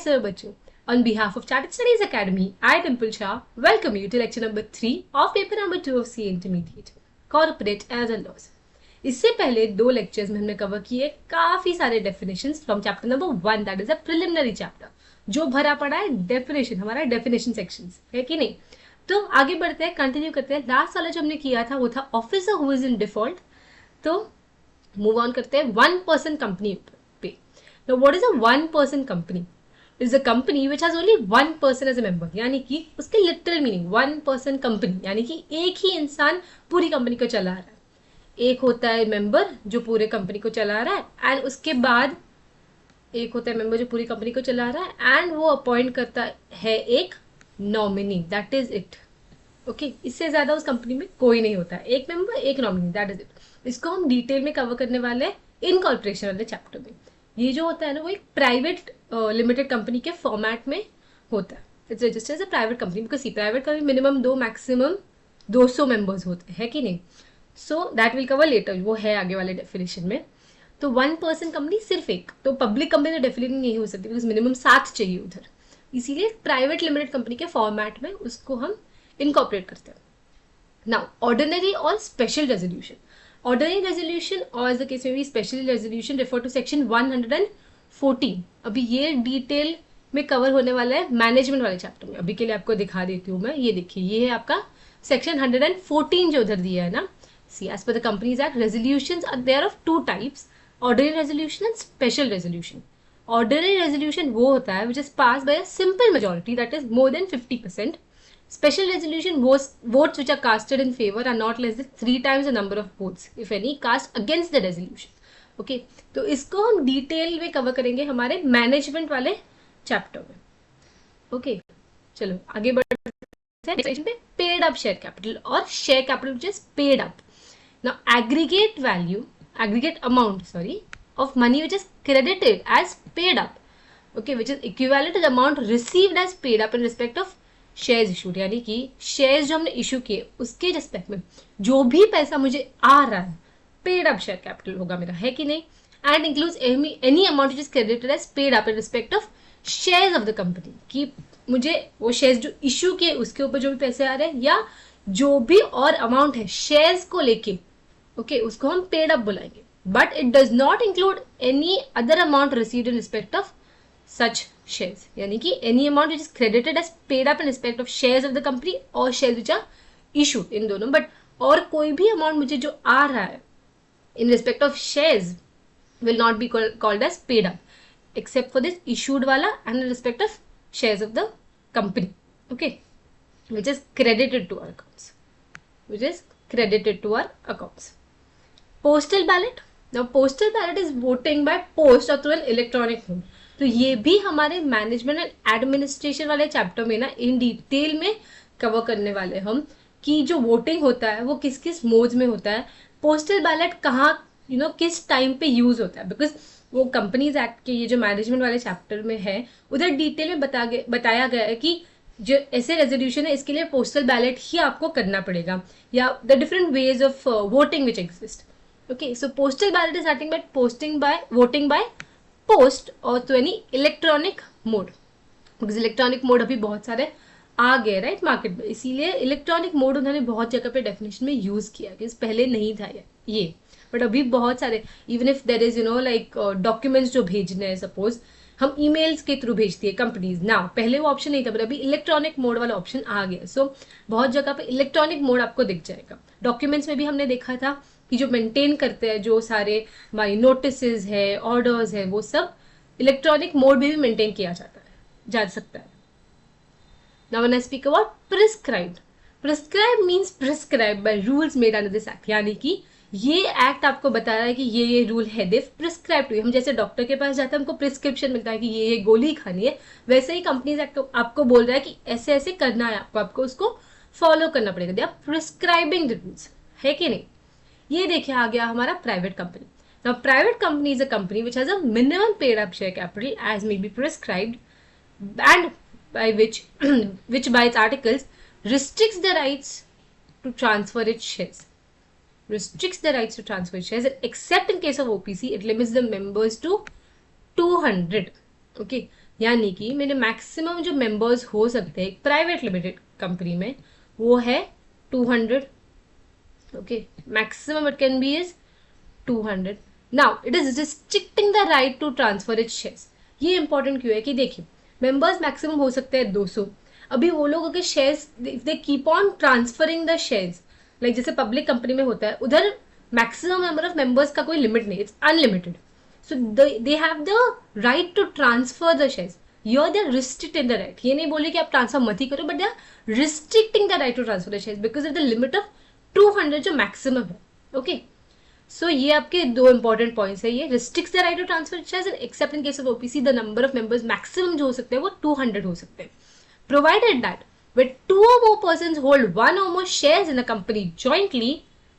कैसे हो बच्चों? On behalf of Chartered Studies Academy, I, Dimple Shah, welcome you to lecture number 3 of paper number 2 of CA Intermediate, Corporate and Laws. इससे पहले 2 lectures में हमने cover किए काफी सारे definitions from chapter number 1, that is a preliminary chapter, जो भरा पड़ा है डेफिनेशन, हमारा डेफिनेशन सेक्शन है कि नहीं. तो आगे बढ़ते हैं, कंटिन्यू करते हैं. लास्ट वाला जो हमने किया था वो था officer who is in default. तो मूव ऑन करते हैं 1% कंपनी पे. Now what is a 1% company? It is a company which has only one person as a member. यानी कि उसके लिटरल मीनिंग 1% कंपनी, यानी कि एक ही इंसान पूरी कंपनी को चला रहा है. एक होता है मेंबर जो पूरे कंपनी को चला रहा है, एंड उसके बाद एक होता है मेंबर जो पूरी कंपनी को चला रहा है, एंड वो अपॉइंट करता है एक nominee. That is it. Okay, इससे ज्यादा उस कंपनी में कोई नहीं होता है. एक मेंबर, एक नॉमिनी, दैट इज इट. इसको हम डिटेल में कवर करने वाले हैं इनकॉर्पोरेशन वाले चैप्टर में. ये जो होता है ना, वो एक प्राइवेट लिमिटेड कंपनी के फॉर्मेट में होता है. It's registered as a private company, because private का भी मिनिमम 2 मैक्सिमम 200 मेंबर्स होते हैं कि नहीं. So that will cover later, वो है आगे वाले डेफिनेशन में. तो 1% कंपनी सिर्फ एक, तो पब्लिक कंपनी तो डेफिनेटली नहीं हो सकती, बिकॉज मिनिमम 7 चाहिए उधर. इसीलिए प्राइवेट लिमिटेड कंपनी के फॉर्मेट में उसको हम इनकॉर्पोरेट करते हैं. नाउ ऑर्डिनरी और special resolution. Ordinary resolution or as the case may be special resolution refer to section 114. अभी ये डिटेल में कवर होने वाला है मैनेजमेंट वाले चैप्टर में. अभी के लिए आपको दिखा देती हूँ मैं. ये देखिए, ये है आपका सेक्शन 114 जो उधर दिया है ना. See as per the companies act resolutions are there of 2 types, ordinary resolution and special resolution. Ordinary resolution वो होता है which is pass by a simple majority, that is more than 50%. Special resolution votes which are casted in favor are not less than 3 times the number of votes, if any, cast against the resolution. Okay, तो इसको हम detail में cover करेंगे हमारे management वाले chapter में. Okay, चलो आगे बढ़ते हैं सेक्शन पे. पेड अप शेयर कैपिटल और share capital which is paid up. Now aggregate amount of money which is credited as paid up, okay, which is equivalent to the amount received as paid up in respect of shares issued. यानी कि shares जो हमने issue किए उसके respect में जो भी पैसा मुझे आ रहा है, पेड अप शेयर कैपिटल होगा मेरा, है कि नहीं. And includes any amount which is credited as paid up in respect of shares of the company. कि मुझे वो शेयर्स जो इशू किए उसके ऊपर जो भी पैसे आ रहे हैं, या जो भी और अमाउंट है शेयर्स को लेके, ओके, उसको हम पेड अप बुलाएंगे. But it does not include any other amount received in respect of such shares. यानी कि any amount which is credited as paid up in respect of shares of the company or shares which are issued, इन दोनों. But और कोई भी amount मुझे जो आ रहा है in respect of shares will not be called as paid up except for this issued वाला and in respect of shares of the company, okay, which is credited to our accounts. Postal ballot. Now postal ballot is voting by post or through an electronic mode. तो ये भी हमारे management and administration वाले chapter में ना in detail में cover करने वाले हम, कि जो वोटिंग होता है वो किस किस मोड्स में होता है, पोस्टल बैलेट कहाँ किस टाइम पे यूज होता है. बिकॉज वो कंपनीज एक्ट के ये जो मैनेजमेंट वाले चैप्टर में है उधर डिटेल में बताया गया है कि जो ऐसे रेजोल्यूशन है इसके लिए पोस्टल बैलेट ही आपको करना पड़ेगा, या the different ways of voting which exist. Okay, so postal ballot is nothing but voting by post और तो यानी electronic mode. Because electronic mode अभी बहुत सारे आ गए राइट मार्केट में, इसीलिए इलेक्ट्रॉनिक मोड उन्होंने बहुत जगह पे डेफिनेशन में यूज किया, कि पहले नहीं था ये. बट अभी बहुत सारे, even if there is like documents जो भेजने हैं, सपोज हम ईमेल्स के थ्रू भेजती है कंपनीज ना, पहले वो ऑप्शन नहीं था, बट अभी इलेक्ट्रॉनिक मोड वाला ऑप्शन आ गया. सो बहुत जगह पे इलेक्ट्रॉनिक मोड आपको दिख जाएगा. डॉक्यूमेंट्स में भी हमने देखा था कि जो मेंटेन करते हैं, जो सारे हमारी नोटिसेस है, ऑर्डर्स है, वो सब इलेक्ट्रॉनिक मोड में भी मेंटेन किया जा सकता है. Now when I speak about prescribe means prescribe by rules made under this act. यानी कि ये एक्ट आपको बता रहा है कि ये रूल है, दे प्रिस्क्राइब टू. हम जैसे डॉक्टर के पास जाते हैं, हमको प्रिस्क्रिप्शन मिलता है कि ये गोली खानी है, वैसे ही कंपनीज एक्ट आपको बोल रहा है कि ऐसे ऐसे करना है, आपको उसको फॉलो करना पड़ेगा. They are prescribing the rules, है कि नहीं. ये देखिए आ गया हमारा private company. Now private company is a company which has a minimum paid up share capital as may be prescribed and by which by its articles restricts the rights to transfer its shares. And except in case of OPC it limits the members to 200. Okay, यानी कि मेरे maximum जो members हो सकते हैं एक private limited company में वो है 200. Okay, maximum it can be is 200. Now it is restricting the right to transfer it shares. ये इंपॉर्टेंट क्यों है कि देखिए मेंबर्स मैक्सिमम हो सकते हैं 200. अभी वो लोगों के shares if they keep on transferring the shares, like जैसे पब्लिक कंपनी में होता है उधर मैक्सिमम नंबर ऑफ मेंबर्स का कोई लिमिट नहीं, it's unlimited. So they have the right to transfer the shares. Here they are restricted the right. ये नहीं बोले कि आप ट्रांसफर मत ही करो, but they are restricting the right to transfer the shares because of the limit of 200 जो maximum है. ओके, सो ये आपके दो इंपॉर्टेंट पॉइंट्स है. ये restricts the right to transfer shares and except in case of OPC the number of members maximum जो हो सकते हैं वो 200 हो सकते हैं. Provided that when two or more persons hold one or more shares in a company jointly,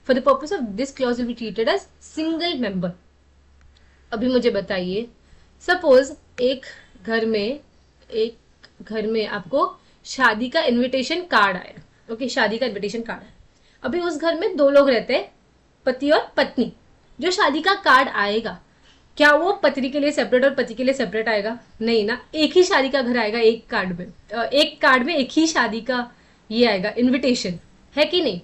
for the purpose of this clause will be treated as single member. अभी मुझे बताइए, सपोज एक घर में आपको शादी का इनविटेशन कार्ड आया. ओके, शादी का इनविटेशन कार्ड आया. अभी उस घर में दो लोग रहते हैं, पति और पत्नी. जो शादी का कार्ड आएगा क्या वो पत्नी के लिए सेपरेट और पति के लिए सेपरेट आएगा? नहीं ना, एक ही शादी का घर आएगा. एक कार्ड में एक ही शादी का ये आएगा इनविटेशन, है कि नहीं?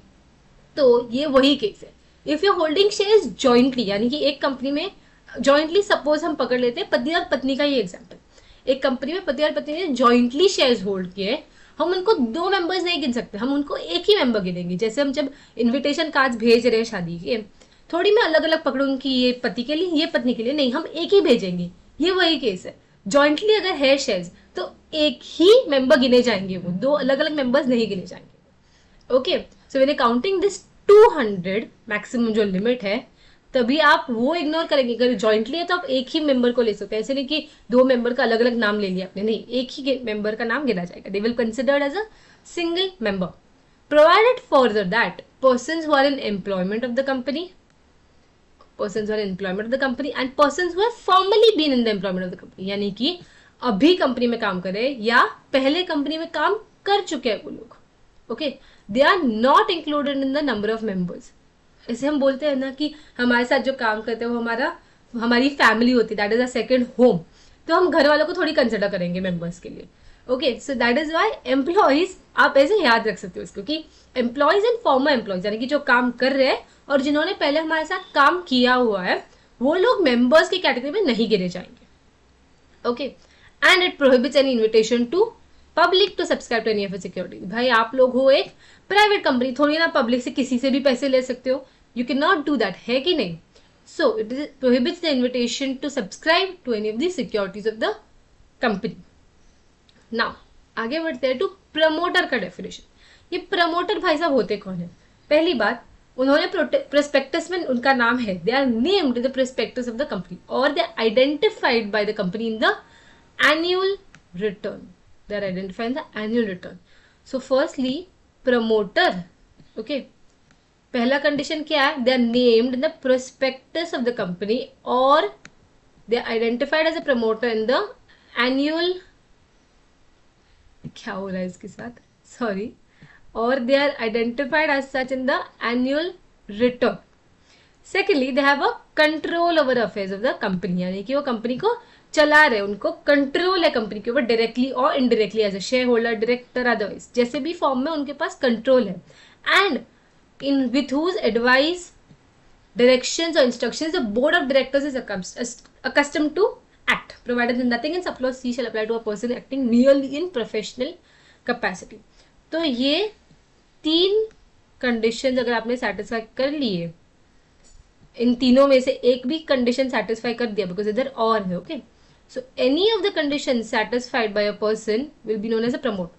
तो ये वही केस है. If you holding shares jointly, यानी कि एक कंपनी में जॉइंटली, सपोज हम पकड़ लेते हैं पति और पत्नी का ये एग्जाम्पल. एक कंपनी में पति और पत्नी ने जॉइंटली शेयर्स होल्ड किए, हम उनको दो मेंबर्स नहीं गिन सकते, हम उनको एक ही मेंबर गिनेंगे. जैसे हम जब इन्विटेशन कार्ड भेज रहे हैं शादी के, थोड़ी मैं अलग अलग पकड़ूंगी कि ये पति के लिए ये पत्नी के लिए, नहीं, हम एक ही भेजेंगे. ये वही केस है. जॉइंटली अगर है शेयर्स तो एक ही मेंबर गिने जाएंगे, वो दो अलग अलग मेंबर्स नहीं गिने जाएंगे. Okay, so when counting this 200 maximum जो लिमिट है, तभी आप वो इग्नोर करेंगे. अगर जॉइंटली है तो आप एक ही मेंबर को ले सकते हैं. ऐसे नहीं कि दो मेंबर का अलग अलग नाम ले लिया आपने, नहीं, एक ही मेंबर का नाम गिना जाएगा. They will considered as a single member. Provided further that persons who are in employment of the company, persons who are in employment of the company and persons who have formerly been in the employment of the company, यानी कि अभी company में काम कर रहे हैं या पहले कंपनी में काम कर चुके हैं वो लोग. Okay, they are not included in the number of members. ऐसे हम बोलते हैं ना कि हमारे साथ जो काम करते हैं वो हमारी फैमिली होती है, that is a second home. तो हम घर वालों को थोड़ी कंसिडर करेंगे मेंबर्स के लिए. Okay, so that is why employees, आप ऐसे याद रख सकते हो इसको कि एम्प्लॉयज एंड फॉर्मर एम्प्लॉयज, यानी कि जो काम कर रहे हैं और जिन्होंने पहले हमारे साथ काम किया हुआ है, वो लोग मेंबर्स की कैटेगरी में नहीं गिने जाएंगे. Okay, and it prohibits any invitation to public to subscribe to any of security. भाई आप लोग हो एक प्राइवेट कंपनी, थोड़ी ना पब्लिक से किसी से भी पैसे ले सकते हो. You can not do that, है कि नहीं? So it prohibits the invitation to subscribe to any of the securities of the company. Now आगे बढ़ते हैं टू प्रमोटर का डेफिनेशन. ये प्रमोटर भाई साहब होते कौन है? पहली बात, उन्होंने प्रोस्पेक्टस में उनका नाम है, they are named in the prospectus of the company और they identified by the company in the annual return. They are identified in the annual return. So firstly promoter, okay, पहला कंडीशन क्या है? They are named in the prospectus of the company और they are identified as a promoter in the annual, क्या हो रहा है इसके साथ, सॉरी, और they are identified as such in the annual return. Secondly, they have a control over the affairs of the company, यानी कि वो कंपनी को चला रहे, उनको कंट्रोल है कंपनी के ऊपर डायरेक्टली और indirectly, as a shareholder, director, otherwise जैसे भी फॉर्म में उनके पास कंट्रोल है. And in with whose advice, directions और instructions the board of directors is accustomed to act, provided that nothing in subclause C shall apply to a person acting merely in professional capacity. तो ये तीन condition अगर आपने satisfy कर लिए, इन तीनों में से एक भी कंडीशन सेटिस्फाई कर दिया, बिकॉज इधर और है. Okay, so any of the condition satisfied by a person will be known as a promote.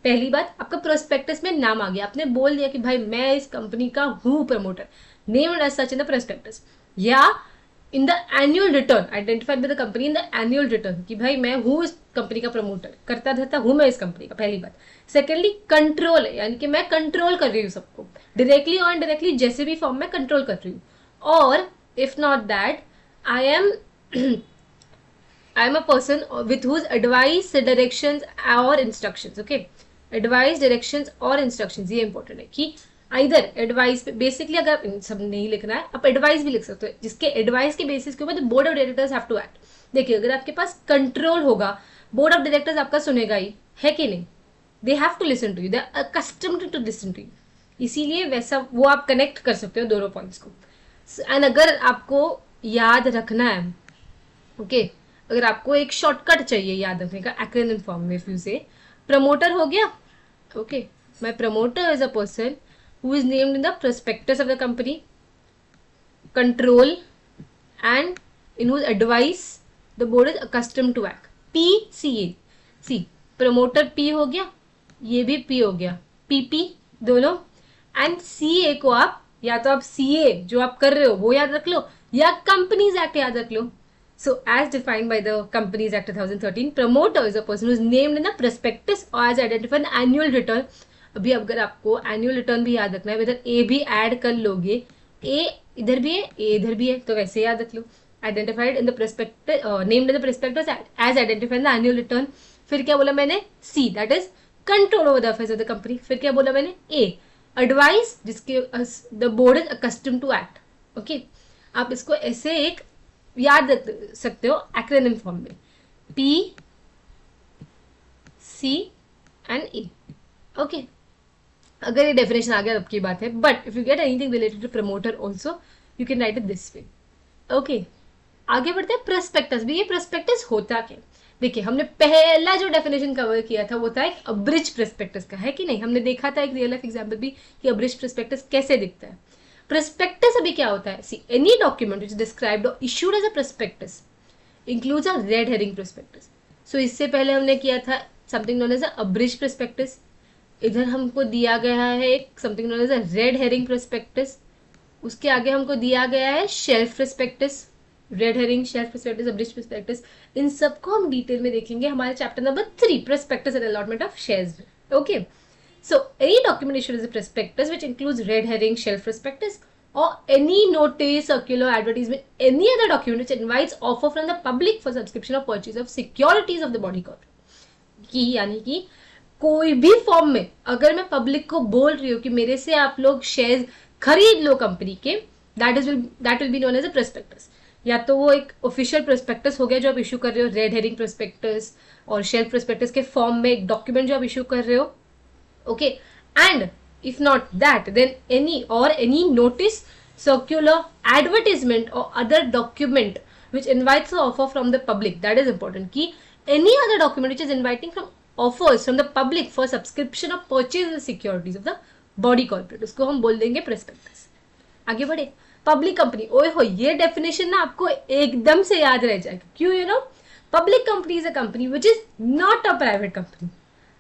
पहली बात, आपका प्रोस्पेक्टस में नाम आ गया, आपने बोल दिया कि भाई मैं इस कंपनी का हूँ promoter, named as such in the prospectus, या in the annual return identified by the company in the annual return कि भाई मैं हूँ इस कंपनी का प्रमोटर, करता धरता हूँ मैं इस कंपनी का. पहली बात. सेकेंडली, कंट्रोल है, यानी कि मैं कंट्रोल कर रही हूँ सबको, डायरेक्टली और इनडायरेक्टली जैसे भी फॉर्म में कंट्रोल कर रही हूँ. और if not that, I am a person with whose advice, directions और इंस्ट्रक्शंस. ओके, एडवाइस, डायरेक्शंस और इंस्ट्रक्शंस, ये इंपॉर्टेंट है कि आइदर एडवाइस पे, बेसिकली अगर सब नहीं लिखना है आप एडवाइस भी लिख सकते हो, जिसके एडवाइस के बेसिस के ऊपर the board of directors have to act. देखिए, अगर आपके पास कंट्रोल होगा बोर्ड ऑफ डायरेक्टर्स आपका सुनेगा ही, है कि नहीं? They have to listen to you, they are accustomed to listen to you, इसीलिए वैसा वो आप कनेक्ट कर सकते हो दोनों पॉइंट्स को। एंड अगर आपको याद रखना है, ओके, अगर आपको एक शॉर्टकट चाहिए याद रखने का एक्रोनिम फॉर्म में, फिर से प्रमोटर हो गया, okay, my promoter is a person who is named in the prospectus of the company, control and in whose advice the board is accustomed to act. PCA, C promoter P हो गया, ये भी P हो गया, PP दोनों। And CA को आप या तो आप CA जो आप कर रहे हो वो याद रख लो, या कंपनीज एक्ट याद रख लो। So, as defined by the Companies Act 2013, promoter is a person who is named in the prospectus or as identified in annual return. अभी अगर आपको एनुअल रिटर्न भी याद रखना है, इधर ए भी ऐड कर लोगे, ए इधर भी है, ए इधर भी है, तो वैसे याद रख लो, identified in the prospectus, named in the prospectus as identified in the annual return. फिर क्या बोला मैंने? See, that is control over the affairs of the company. फिर क्या बोला मैंने? ए, एडवाइस जिसके the board is accustomed to act. Okay, आप इसको ऐसे एक याद रख सकते हो एक्रोनिम फॉर्म में, P, C and E। Okay, अगर ये डेफिनेशन आ गया तब की बात है, but if you get anything related to promoter also you can write it this way. Okay, आगे बढ़ते हैं प्रोस्पेक्टस भी। ये प्रोस्पेक्टस होता क्या? देखिए, हमने पहला जो डेफिनेशन कवर किया था वो था एक अब्रिज प्रोस्पेक्टस का, है कि नहीं? हमने देखा था एक रियल लाइफ एग्जाम्पल भी कि अब्रिज प्रोस्पेक्टस कैसे दिखता है। प्रोस्पेक्टस अभी क्या होता है? See, any document which is described or issued as a prospectus includes a red herring prospectus. So इससे पहले हमने किया था something known as a abridge prospectus, इधर हमको दिया गया है एक something known as a red herring prospectus, उसके आगे हमको दिया गया है shelf prospectus, red herring, shelf prospectus, abridge prospectus. इन सबको हम डिटेल में देखेंगे हमारे chapter number 3, prospectus and allotment of shares. Okay, so any document issued as a prospectus which includes red herring, shelf prospectus or any notice, circular, advertisement, any other document which invites offer from the public for subscription or purchase of securities of the body corporate। कि यानी कि कोई भी form में अगर मैं public को बोल रही हूँ कि मेरे से आप लोग शेयर खरीद लो कंपनी के, that will be known as a prospectus. या तो वो एक ऑफिशियल प्रोस्पेक्टस हो गया जो आप इशू कर रहे हो, रेड हेरिंग प्रोस्पेक्टस और शेल्फ प्रोस्पेक्टस के फॉर्म में एक डॉक्यूमेंट जो आप इशू कर रहे हो। Okay, and if not that, then any notice, circular, advertisement or other document which invites the offer from the public, that is important, कि any other document which is inviting from offers from the public for subscription or purchase the securities of the body corporate, उसको हम बोल देंगे prospectus। आगे बढ़े, public company, ओए हो, ये डेफिनेशन ना आपको एकदम से याद रह जाएगा। क्यों? You know, public company is a company which is not a private company.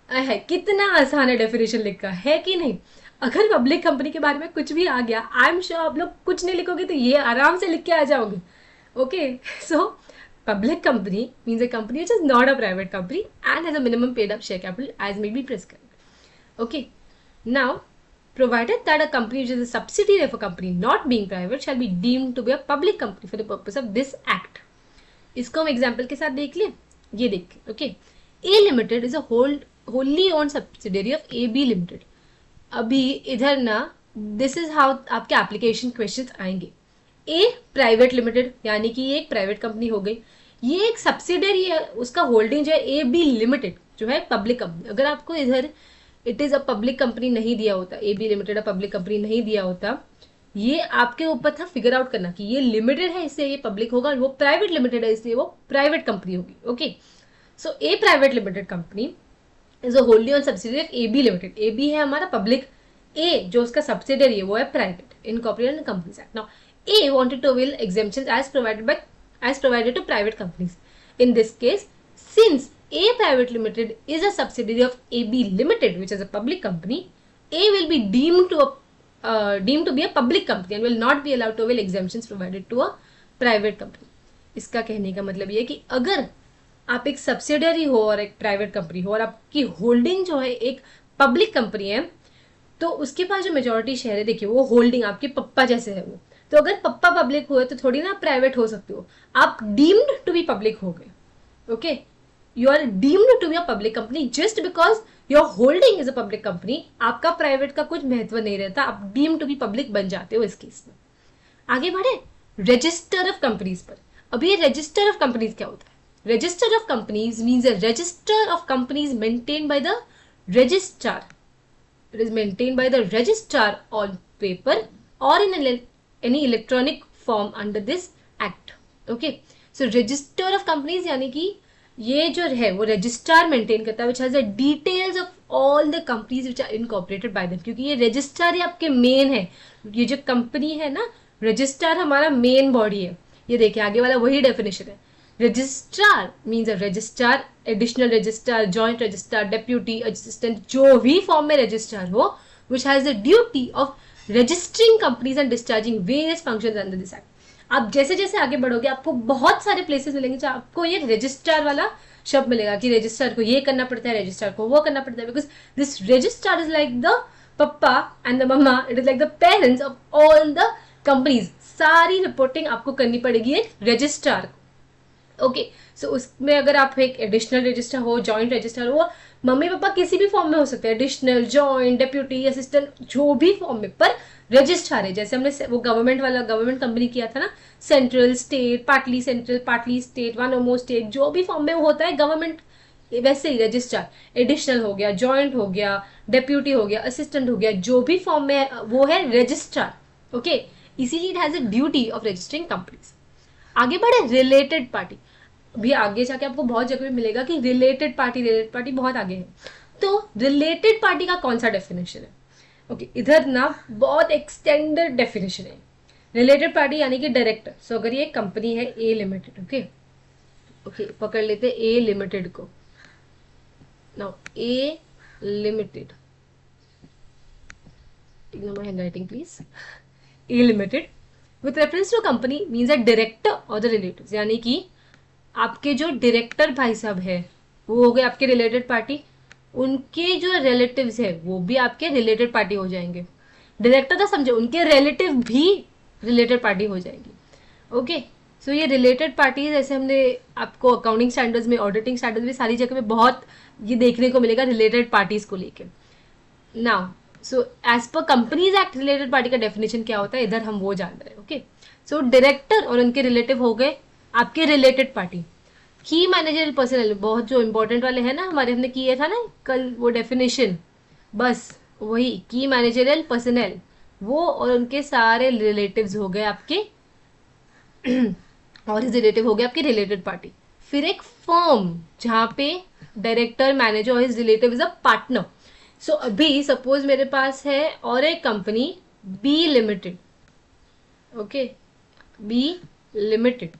है, कितना आसान है डेफिनेशन लिखा, है कि नहीं? अगर पब्लिक कंपनी के बारे में कुछ भी आ गया, आई एम श्योर आप लोग कुछ नहीं लिखोगे तो ये आराम से लिख के आ जाओगे। Okay, so public company means a company which is not a private company and has a minimum paid up share capital as may be prescribed. Okay, now provided that a company which is a subsidiary of a company not being private shall be deemed to be a public company for the purpose of this act। इसको हम example के साथ देख लिए, ये देख, okay, A limited is a wholly owned subsidiary of AB Limited। अभी इधर ना दिस इज हाउ आपके एप्लीकेशन क्वेश्चंस आएंगे। ए प्राइवेट लिमिटेड यानी कि ये एक प्राइवेट कंपनी हो गई, ये एक सब्सिडरी है, उसका होल्डिंग जो है AB लिमिटेड जो है पब्लिक कंपनी। अगर आपको इधर it is a public company नहीं दिया होता, AB लिमिटेड अ पब्लिक कंपनी नहीं दिया होता, ये आपके ऊपर था फिगर आउट करना कि ये लिमिटेड है इसलिए ये पब्लिक होगा, वो प्राइवेट लिमिटेड है इसलिए वो प्राइवेट कंपनी होगी। Okay, so a private limited company is a wholly owned subsidiary of AB limited. AB है हमारा पब्लिक, ए जो उसका सब्सिडरी है वो है private, incorporated companies act. Now A wanted to avail exemptions as provided to private companies। In this case, since A private limited is a subsidiary of AB limited which is a public company, A will be deemed to be a public company and will not be allowed to avail exemptions provided to a private company। इसका कहने का मतलब ये है कि अगर आप एक सब्सिडरी हो और एक प्राइवेट कंपनी हो और आपकी होल्डिंग जो है एक पब्लिक कंपनी है, तो उसके पास जो मेजॉरिटी शेयर है, देखिए वो होल्डिंग आपके पप्पा जैसे है वो, तो अगर पप्पा पब्लिक हुए तो थोड़ी ना प्राइवेट हो सकते हो, आप डीम्ड टू बी पब्लिक हो गए। Okay, you are deemed to be a public company just because your holding is a public company. आपका प्राइवेट का कुछ महत्व नहीं रहता, आप डीम्ड टू बी पब्लिक बन जाते हो इस केस में। आगे बढ़े रजिस्टर ऑफ कंपनीज पर। अभी ये रजिस्टर ऑफ कंपनीज क्या होता है? Register of companies means a register of companies maintained by the registrar. It is maintained by the registrar on paper or in any electronic form under this act. Okay, so register of companies यानी कि ये जो है वो registrar maintain करता है, which has the details of all the companies which are incorporated by them, क्योंकि ये रजिस्ट्रार ही आपके मेन है. ये जो कंपनी है ना, रजिस्ट्रार हमारा मेन बॉडी है. ये देखिए आगे वाला वही डेफिनेशन है. रजिस्ट्रार मीन्स अ registrar, additional registrar, joint registrar, deputy, assistant, जो भी फॉर्म में रजिस्ट्रार हो, विच has the duty of registering companies and discharging various functions under this act. आप जैसे जैसे आगे बढ़ोगे आपको बहुत सारे प्लेसेस मिलेंगे जहाँ आपको ये रजिस्ट्रार वाला शब्द मिलेगा कि रजिस्ट्रार को ये करना पड़ता है, रजिस्ट्रार को वो करना पड़ता है, because this registrar is like the papa and the mama, it is like the parents of all the companies. सारी रिपोर्टिंग आपको करनी पड़ेगी एक रजिस्ट्रार को. ओके, सो उसमें अगर आप एक एडिशनल रजिस्टर हो, जॉइंट रजिस्टर हो, मम्मी पापा किसी भी फॉर्म में हो सकते हैं, एडिशनल, जॉइंट, डेप्यूटी, असिस्टेंट, जो भी फॉर्म में, पर रजिस्ट्रार है. जैसे हमने वो गवर्नमेंट वाला गवर्नमेंट कंपनी किया था ना, central, state, partly central, partly state, one और मोर स्टेट, जो भी फॉर्म में होता है गवर्नमेंट, वैसे ही रजिस्ट्रार. एडिशनल हो गया, जॉइंट हो गया, डेप्यूटी हो गया, असिस्टेंट हो गया, जो भी फॉर्म में वो है रजिस्ट्रार. ओके, इसीलिए it has a duty of registering companies. आगे बढ़े, रिलेटेड पार्टी. भी आगे जाके आपको बहुत जगह मिलेगा कि रिलेटेड पार्टी बहुत आगे है. तो रिलेटेड पार्टी का कौन सा डेफिनेशन है? ओके, इधर ना बहुत एक्सटेंडेड डेफिनेशन है. रिलेटेड पार्टी यानी कि डायरेक्टर. सो अगर ये कंपनी है ए लिमिटेड, ओके, पकड़ लेते ए लिमिटेड को. Now A limited, ignore my handwriting please. A limited with reference to company means a director और द रिलेटिव्स, यानी कि आपके जो डायरेक्टर भाई साहब है वो हो गए आपके रिलेटेड पार्टी, उनके जो रिलेटिव्स है वो भी आपके रिलेटेड पार्टी हो जाएंगे. डायरेक्टर तो समझे, उनके रिलेटिव भी रिलेटेड पार्टी हो जाएंगी. ओके, सो ये रिलेटेड पार्टी जैसे हमने आपको अकाउंटिंग स्टैंडर्ड्स में, ऑडिटिंग स्टैंडर्ड्स में, सारी जगह में बहुत ये देखने को मिलेगा रिलेटेड पार्टीज को लेके. Now so as per companies act related party का डेफिनेशन क्या होता है, इधर हम वो जान रहे हैं. ओके, सो डायरेक्टर और उनके रिलेटिव हो गए आपके रिलेटेड पार्टी. की मैनेजरियल पर्सनल, बहुत जो इंपॉर्टेंट वाले हैं ना हमारे, हमने किए था ना कल वो डेफिनेशन, बस वही की मैनेजरियल पर्सनल, वो और उनके सारे रिलेटिव्स हो गए आपके और हिज रिलेटिव हो गए आपके रिलेटेड पार्टी. फिर एक फर्म जहाँ पे director, manager or his relative is a partner. So अभी सपोज मेरे पास है और एक company B limited. Okay, B limited,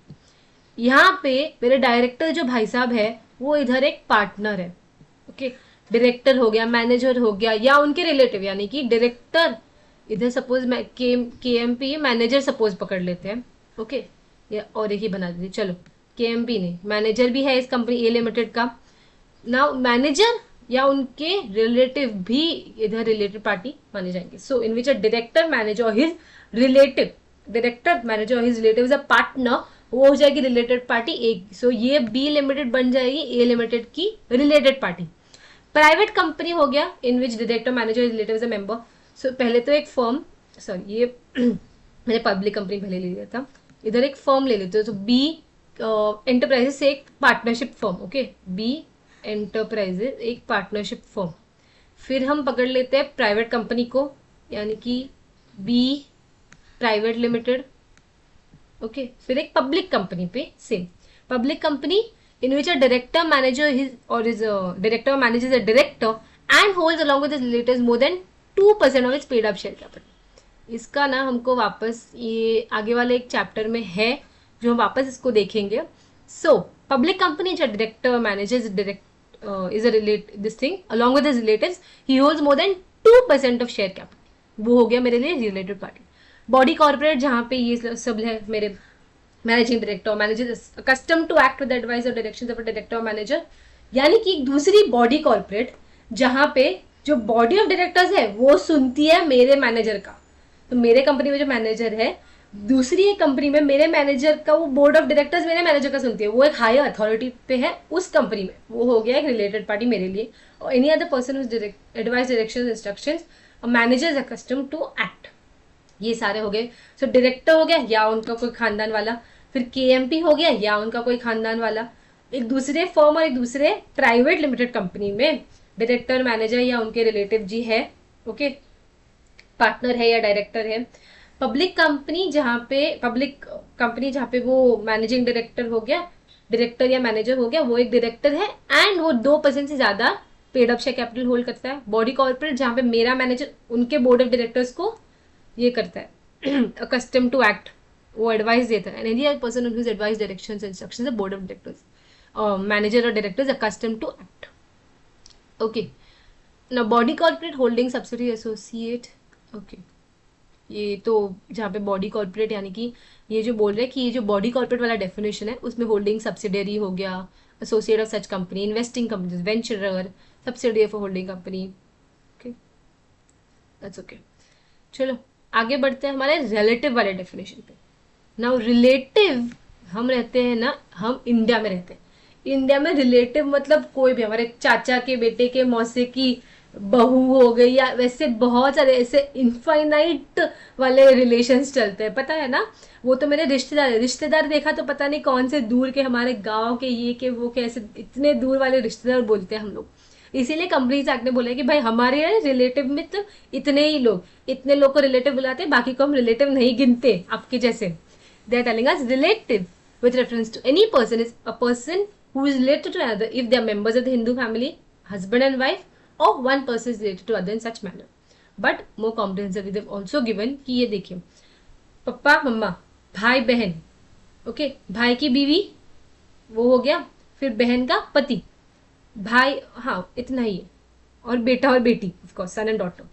यहाँ पे मेरे डायरेक्टर जो भाई साहब है वो इधर एक पार्टनर है. ओके, डायरेक्टर हो गया, मैनेजर हो गया, या उनके रिलेटिव, यानी कि डायरेक्टर इधर सपोज मैं केएमपी, मैनेजर सपोज पकड़ लेते हैं. ओके, या और एक ही बना देते, चलो केएमपी नहीं, मैनेजर भी है इस कंपनी ए लिमिटेड का. नाउ मैनेजर या उनके रिलेटिव भी इधर रिलेटेड पार्टी माने जाएंगे. सो इन which a director, manager or his relative, director, manager or his relative is a partner, वो हो जाएगी रिलेटेड पार्टी एक. सो ये बी लिमिटेड बन जाएगी ए लिमिटेड की रिलेटेड पार्टी. प्राइवेट कंपनी हो गया in which director, manager, relative is a member. So पहले तो एक फर्म, सॉरी ये मैंने पब्लिक कंपनी पहले ले लिया था, इधर एक फर्म ले लेते हो. तो बी एंटरप्राइजेस से एक partnership firm. Okay, B enterprises एक पार्टनरशिप फर्म. फिर हम पकड़ लेते हैं प्राइवेट कंपनी को, यानी कि बी प्राइवेट लिमिटेड. ओके, फिर एक पब्लिक कंपनी पे same public company in which a director, manager his or is director manager a director and holds along with his relatives more than 2% of its paid up share capital. इसका ना हमको वापस ये आगे वाले एक chapter में है जो हम वापस इसको देखेंगे. सो पब्लिक कंपनी जो director, manager, direct is a relate this thing along with his relatives, he holds more than 2% of share capital. वो हो गया मेरे लिए रिलेटेड पार्टी. बॉडी कॉर्पोरेट जहाँ पे ये सब है मेरे managing director, manager custom to act with advice और डायरेक्शंस ऑफ डायरेक्टर, मैनेजर, यानी कि एक दूसरी बॉडी कॉर्पोरेट जहाँ पे जो बॉडी ऑफ डायरेक्टर्स है वो सुनती है मेरे मैनेजर का. तो मेरे कंपनी में जो मैनेजर है, दूसरी एक कंपनी में मेरे मैनेजर का वो बोर्ड ऑफ डायरेक्टर्स मेरे मैनेजर का सुनती है, वो एक हायर अथॉरिटी पे है उस कंपनी में, वो हो गया एक रिलेटेड पार्टी मेरे लिए. और any other person advice, direction, instructions, manager is accustom to act. ये सारे हो गए. सो डायरेक्टर हो गया या उनका कोई खानदान वाला, फिर केएमपी हो गया या उनका कोई खानदान वाला, एक दूसरे फर्म और एक दूसरे प्राइवेट लिमिटेड कंपनी में डायरेक्टर, मैनेजर या उनके रिलेटिव जी है, ओके, पार्टनर है या डायरेक्टर है। पब्लिक कंपनी जहाँ पे वो मैनेजिंग डायरेक्टर हो गया, डायरेक्टर या मैनेजर हो गया, वो एक डायरेक्टर है एंड वो 2% से ज्यादा paid up share capital hold करता है। बॉडी कॉर्पोरेट जहाँ पे मेरा मैनेजर उनके बोर्ड ऑफ डायरेक्टर्स को ये करता है अकस्टम टू एक्ट, वो एडवाइस देता है। And any other person whose advice directions and instructions the board of directors, manager or directors accustom to act, okay. ना body corporate holding subsidy associate, okay. ये तो जहाँ पे बॉडी कॉर्पोरेट यानी कि ये जो बोल रहे हैं कि ये जो बॉडी कॉर्पोरेट वाला डेफिनेशन है उसमें होल्डिंग सब्सिडरी हो गया, associate of such company, investing company, वेंचरर, subsidy of holding company, okay, that's okay. चलो आगे बढ़ते हैं हमारे रिलेटिव वाले डेफिनेशन पे। नाउ रिलेटिव, हम रहते हैं ना, हम इंडिया में रहते हैं। इंडिया में रिलेटिव मतलब कोई भी, हमारे चाचा के बेटे के मौसे की बहू हो गई, या वैसे बहुत सारे ऐसे इनफाइनाइट वाले रिलेशंस चलते हैं, पता है ना। वो तो मेरे रिश्तेदार देखा तो पता नहीं कौन से दूर के, हमारे गांव के, ये के वो के, ऐसे इतने दूर वाले रिश्तेदार बोलते हैं हम लोग। इसीलिए कंपनीज एक्ट ने बोला है कि भाई हमारे रिलेटिव में तो इतने ही लोग, इतने लोग को रिलेटिव बुलाते हैं, बाकी को हम रिलेटिव नहीं गिनते आपके जैसे। They are telling us relative with reference to any person is a person who is related to another if they are members of the Hindu family, husband and wife, or one person is related to other in such manner. But more comprehensively they've also given कि ये देखिए, पप्पा मम्मा, भाई बहन, okay, भाई की बीवी वो हो गया, फिर बहन का पति, भाई, हाँ इतना ही है, और बेटा और बेटी, of course son and daughter.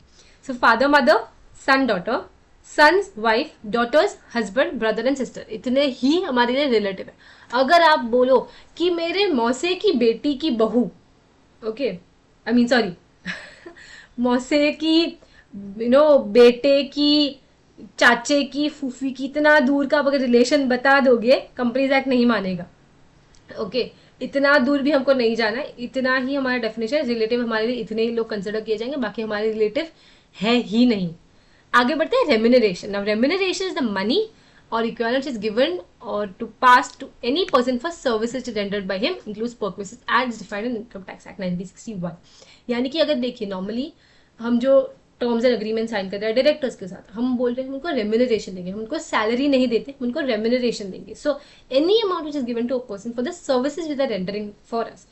So father mother, son daughter, sons wife, daughters husband, brother and sister, इतने ही हमारे लिए रिलेटिव है। अगर आप बोलो कि मेरे मौसे की बेटी की बहू, ओके, आई मीन सॉरी, मौसे की बेटे की, चाचे की, फूफी की, इतना दूर का अगर रिलेशन बता दोगे, कंपनीज एक्ट नहीं मानेगा, ओके। इतना दूर भी हमको नहीं जाना है, इतना ही हमारा डेफिनेशन है। रिलेटिव हमारे लिए इतने ही लोग कंसिडर किए जाएंगे, बाकी हमारे रिलेटिव है ही नहीं। आगे बढ़ते हैं remuneration. Now remuneration is the money और इक्विवेलेंट इज गिवन और to pass to any person for services rendered by him includes purposes as defined in income tax act 1961। यानी कि अगर देखिए नॉर्मली हम जो टर्म्स एंड अग्रीमेंट साइन कर रहे हैं डायरेक्टर्स के साथ, हम बोल रहे हैं उनको रेम्यूनरेशन देंगे, हम उनको सैलरी नहीं देते, उनको रेम्यूनरेशन देंगे। So any amount which is given to a person for the services with are rendering for us.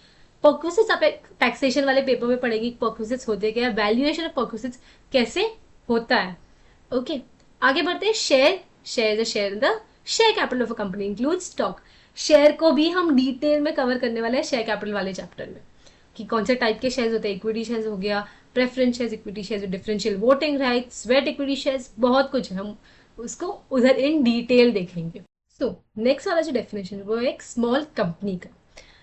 Perquisites आप टैक्सेशन वाले पेपर में पढ़ेगी, पर्क्विसेस होते क्या, वैल्यूएशन ऑफ पर्क्विसेस कैसे होता है, ओके। आगे बढ़ते हैं share. Share the share capital of a company includes stock. Share को भी हम डिटेल में कवर करने वाले हैं शेयर कैपिटल वाले चैप्टर में, कि कौन से टाइप के शेयर्स होते हैं। इक्विटी शेयर्स हो गया, preference shares, equity shares, differential voting rights, sweat equity shares, बहुत कुछ है, हम उसको उधर इन डिटेल देखेंगे। सो नेक्स्ट वाला जो डेफिनेशन है वो एक स्मॉल कंपनी का।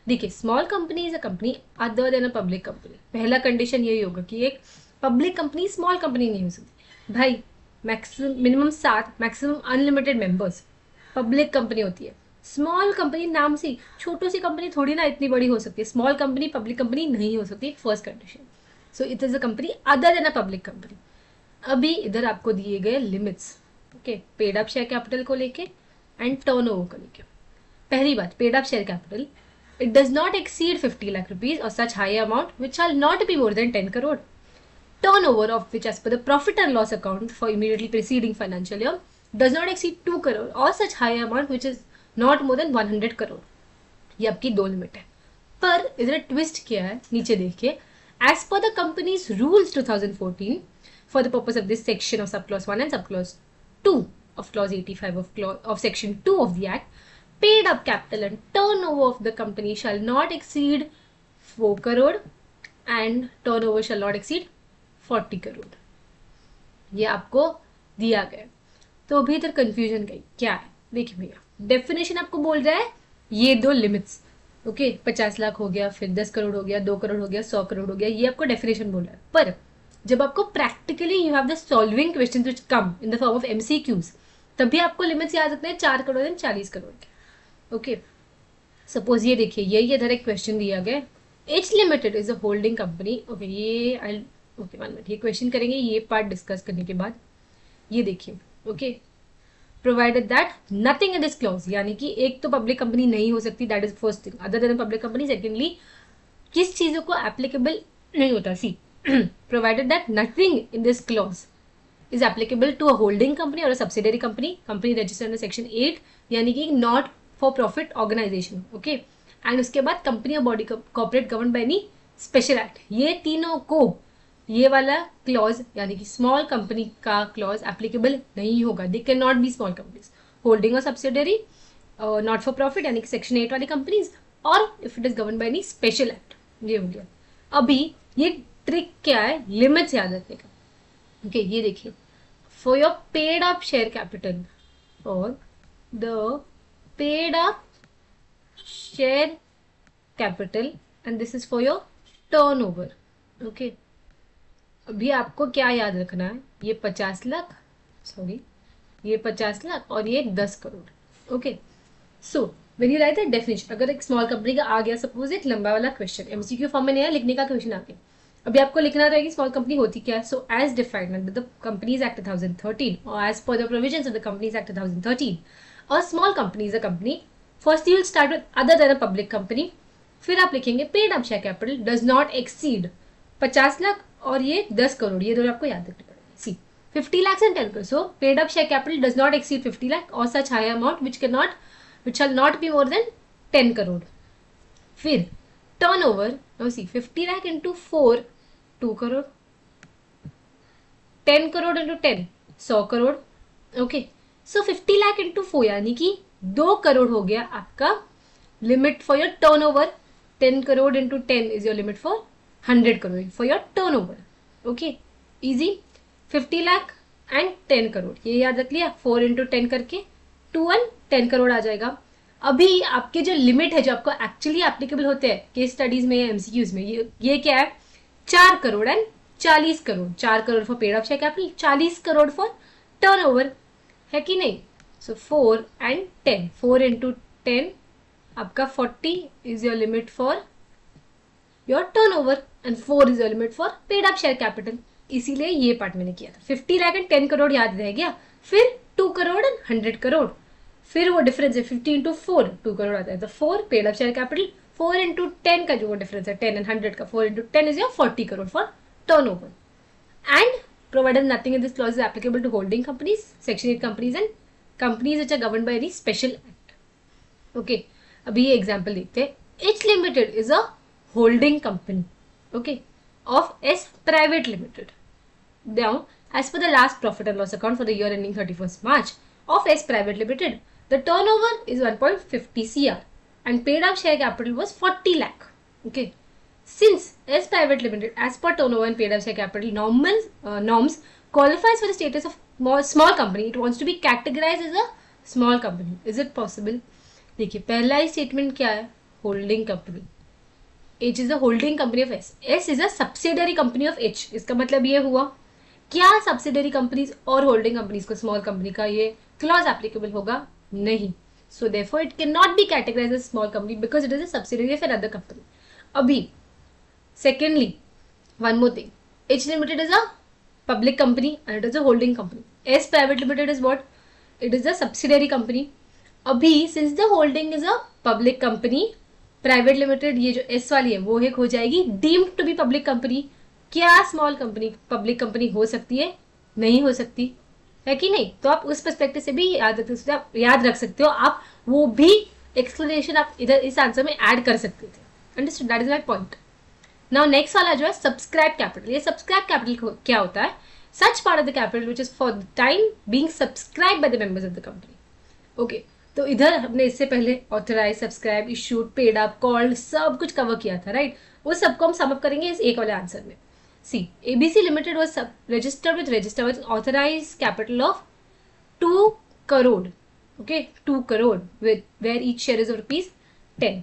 देखिए small company is a company other than a public company. पहला कंडीशन यही होगा कि एक पब्लिक कंपनी स्मॉल कंपनी नहीं हो सकती। भाई maximum minimum 7, maximum unlimited members public company होती है। स्मॉल कंपनी नाम से छोटी सी कंपनी थोड़ी ना इतनी बड़ी हो सकती है, स्मॉल कंपनी पब्लिक कंपनी नहीं हो सकती, first condition. So it is a company other than a public company. अभी इधर आपको दिए गए limits, okay, paid up share capital को लेके एंड टर्नओवर को लेके। पहली बात, paid up share capital, it does not exceed 50 lakh rupees or such high amount which shall not be more than 10 crore. Turnover of which as per the profit and loss account for immediately preceding financial year does not exceed 2 crore or such high amount which is not more than 100 crore. ये आपकी दो limit है। पर इधर twist क्या है नीचे देखिए, as per the company's rules 2014 for the purpose of this section of subclause 1 and subclause 2 of clause 85 of section 2 of the act, paid up capital and turnover of the company shall not exceed 4 crore and turnover shall not exceed 40 crore. ये आपको दिया गया। तो अभी इधर confusion गई क्या है, देखिए भैया डेफिनेशन आपको बोल रहा है ये दो लिमिट्स, ओके, 50 लाख हो गया, फिर 10 करोड़ हो गया, 2 करोड़ हो गया, 100 करोड़ हो गया, ये आपको डेफिनेशन बोल रहा है। पर जब आपको practically you have the solving questions which come in the form of MCQs, तभी आपको लिमिट्स याद रखना है 4 करोड़ एंड 40 करोड़ के, ओके। सपोज ये देखिए, यही इधर एक क्वेश्चन दिया गया, H limited is a holding company, okay, ये ओके 1 मिनट, ये क्वेश्चन करेंगे ये पार्ट डिस्कस करने के बाद। ये देखिए, okay, provided that nothing in this clause, यानी कि एक तो पब्लिक कंपनी नहीं हो सकती, that is first thing, other than public company. Secondly किस चीजों को एप्लीकेबल नहीं होता, see provided that nothing in this clause is applicable to a holding company or a subsidiary company registered under section 8, यानी कि not for profit organisation. Okay, and उसके बाद company और body corporate govern by any special act. ये तीनों को ये वाला क्लॉज यानी कि स्मॉल कंपनी का क्लॉज एप्लीकेबल नहीं होगा. They can not be small companies, holding और सब्सिडरी, नॉट फॉर प्रॉफिट यानी कि सेक्शन 8 वाली कंपनीज, और if it is govern by any special act. ये हो गया. अभी ये ट्रिक क्या है, लिमिट्स याद रखने का. ओके, ये देखिए, for your paid up share capital or the paid up share capital and this is for your turnover. Okay, अभी आपको क्या याद रखना है, ये 50 लाख, सॉरी ये 50 लाख और ये 10 crore. Okay, so when you write the definition, अगर एक स्मॉल कंपनी का आ गया, सपोज एक लंबा वाला क्वेश्चन एमसीक्यू फॉर्म में नहीं है, लिखने का क्वेश्चन आ गया. अभी आपको लिखना रहेगा स्मॉल कंपनी होती क्या है. So as defined under the companies act 2013 और as per the provisions of the companies act 2013, और small company is a company. First you will start with other than a public company, फिर आप लिखेंगे paid up share capital does not exceed 50 lakh और ये 10 करोड़, ये दोनों आपको याद रखने पड़ेगा. सी 50 lakhs and 10 crores. So paid up share capital does not exceed 50 lakh or such higher amount which shall not be more than 10 crore. फिर turnover, now see 50 lakh into 4, 2 crore, 10 crore into 10, 100 crore. Okay, सो 50 lakh into 4 यानी कि 2 करोड़ हो गया आपका limit for your turnover. 10 crore into 10 is your limit for 100 crore for your turnover. Okay, easy. 50 lakh and 10 crore, ये याद रख लिया. 4 into 10 करके 2 and 10 करोड़ आ जाएगा. अभी आपके जो लिमिट है, जो आपको एक्चुअली एप्लीकेबल होते हैं केस स्टडीज में, एमसीक्यूज में, ये क्या है, 4 crore and 40 crore. 4 crore for paid up share capital, 40 crore for turnover, है कि नहीं. सो 4 and 10, 4 into 10 आपका 40 is your limit for your turnover and 4 is your limit for paid up share capital. इसीलिए ये पार्ट मैंने किया था. 50 लाख एंड 10 करोड़ याद रह गया. फिर 2 करोड़ एंड 100 करोड़, फिर वो डिफरेंस है 50 into 4, 2 करोड़ आता है. तो 4 paid up share capital, 4 into 10 का जो वो डिफरेंस है 10 and 100 का, 4 into 10 is your 40 crore for turnover. And provided nothing in this clause is applicable to holding companies, section 8 companies and companies which are governed by any special act. Okay, अभी ये example देखते हैं. It's limited is a holding company, okay, of S private limited. Now, as per the last profit and loss account for the year ending 31st March of S Private Limited, the turnover is 1.50 crore and paid up share capital was 40 lakh. Okay, since S Private Limited, as per turnover and paid up share capital norms, qualifies for the status of small company, it wants to be categorized as a small company. Is it possible? देखिए, पहला ही statement क्या है, holding company. H is a holding company of S. S is a subsidiary company of H. इसका मतलब ये हुआ, क्या subsidiary companies और होल्डिंग कंपनीज को स्मॉल कंपनी का ये क्लॉज एप्लीकेबल होगा? नहीं. So therefore it can not be categorised as small company because it is a subsidiary of another company. अभी secondly one more thing, H limited is a public company and it is a holding company. S private limited is what? It is a subsidiary company. अभी since the holding is a public company, private limited ये जो S वाली है वो एक हो जाएगी deemed to be public company. क्या स्मॉल कंपनी पब्लिक कंपनी हो सकती है? नहीं हो सकती, है कि नहीं. तो आप उस पर्सपेक्टिव से भी याद रख सकते हो. आप वो भी एक्सप्लेनेशन आप इधर इस आंसर में ऐड कर सकते थे. Understood? That is my point. Now next वाला जो है सब्सक्राइब कैपिटल. ये सब्सक्राइब कैपिटल क्या होता है? Such part of the capital which is for the time being subscribe by the members of the company. Okay, तो इधर हमने इससे पहले authorise, subscribe, issued, paid up, called सब कुछ कवर किया था, राइट. वो सबको हम सम अप करेंगे इस एक वाले आंसर में. See, ABC Limited was registered with authorized capital of 2 crore. Okay, 2 crore with where each share is of rupees 10.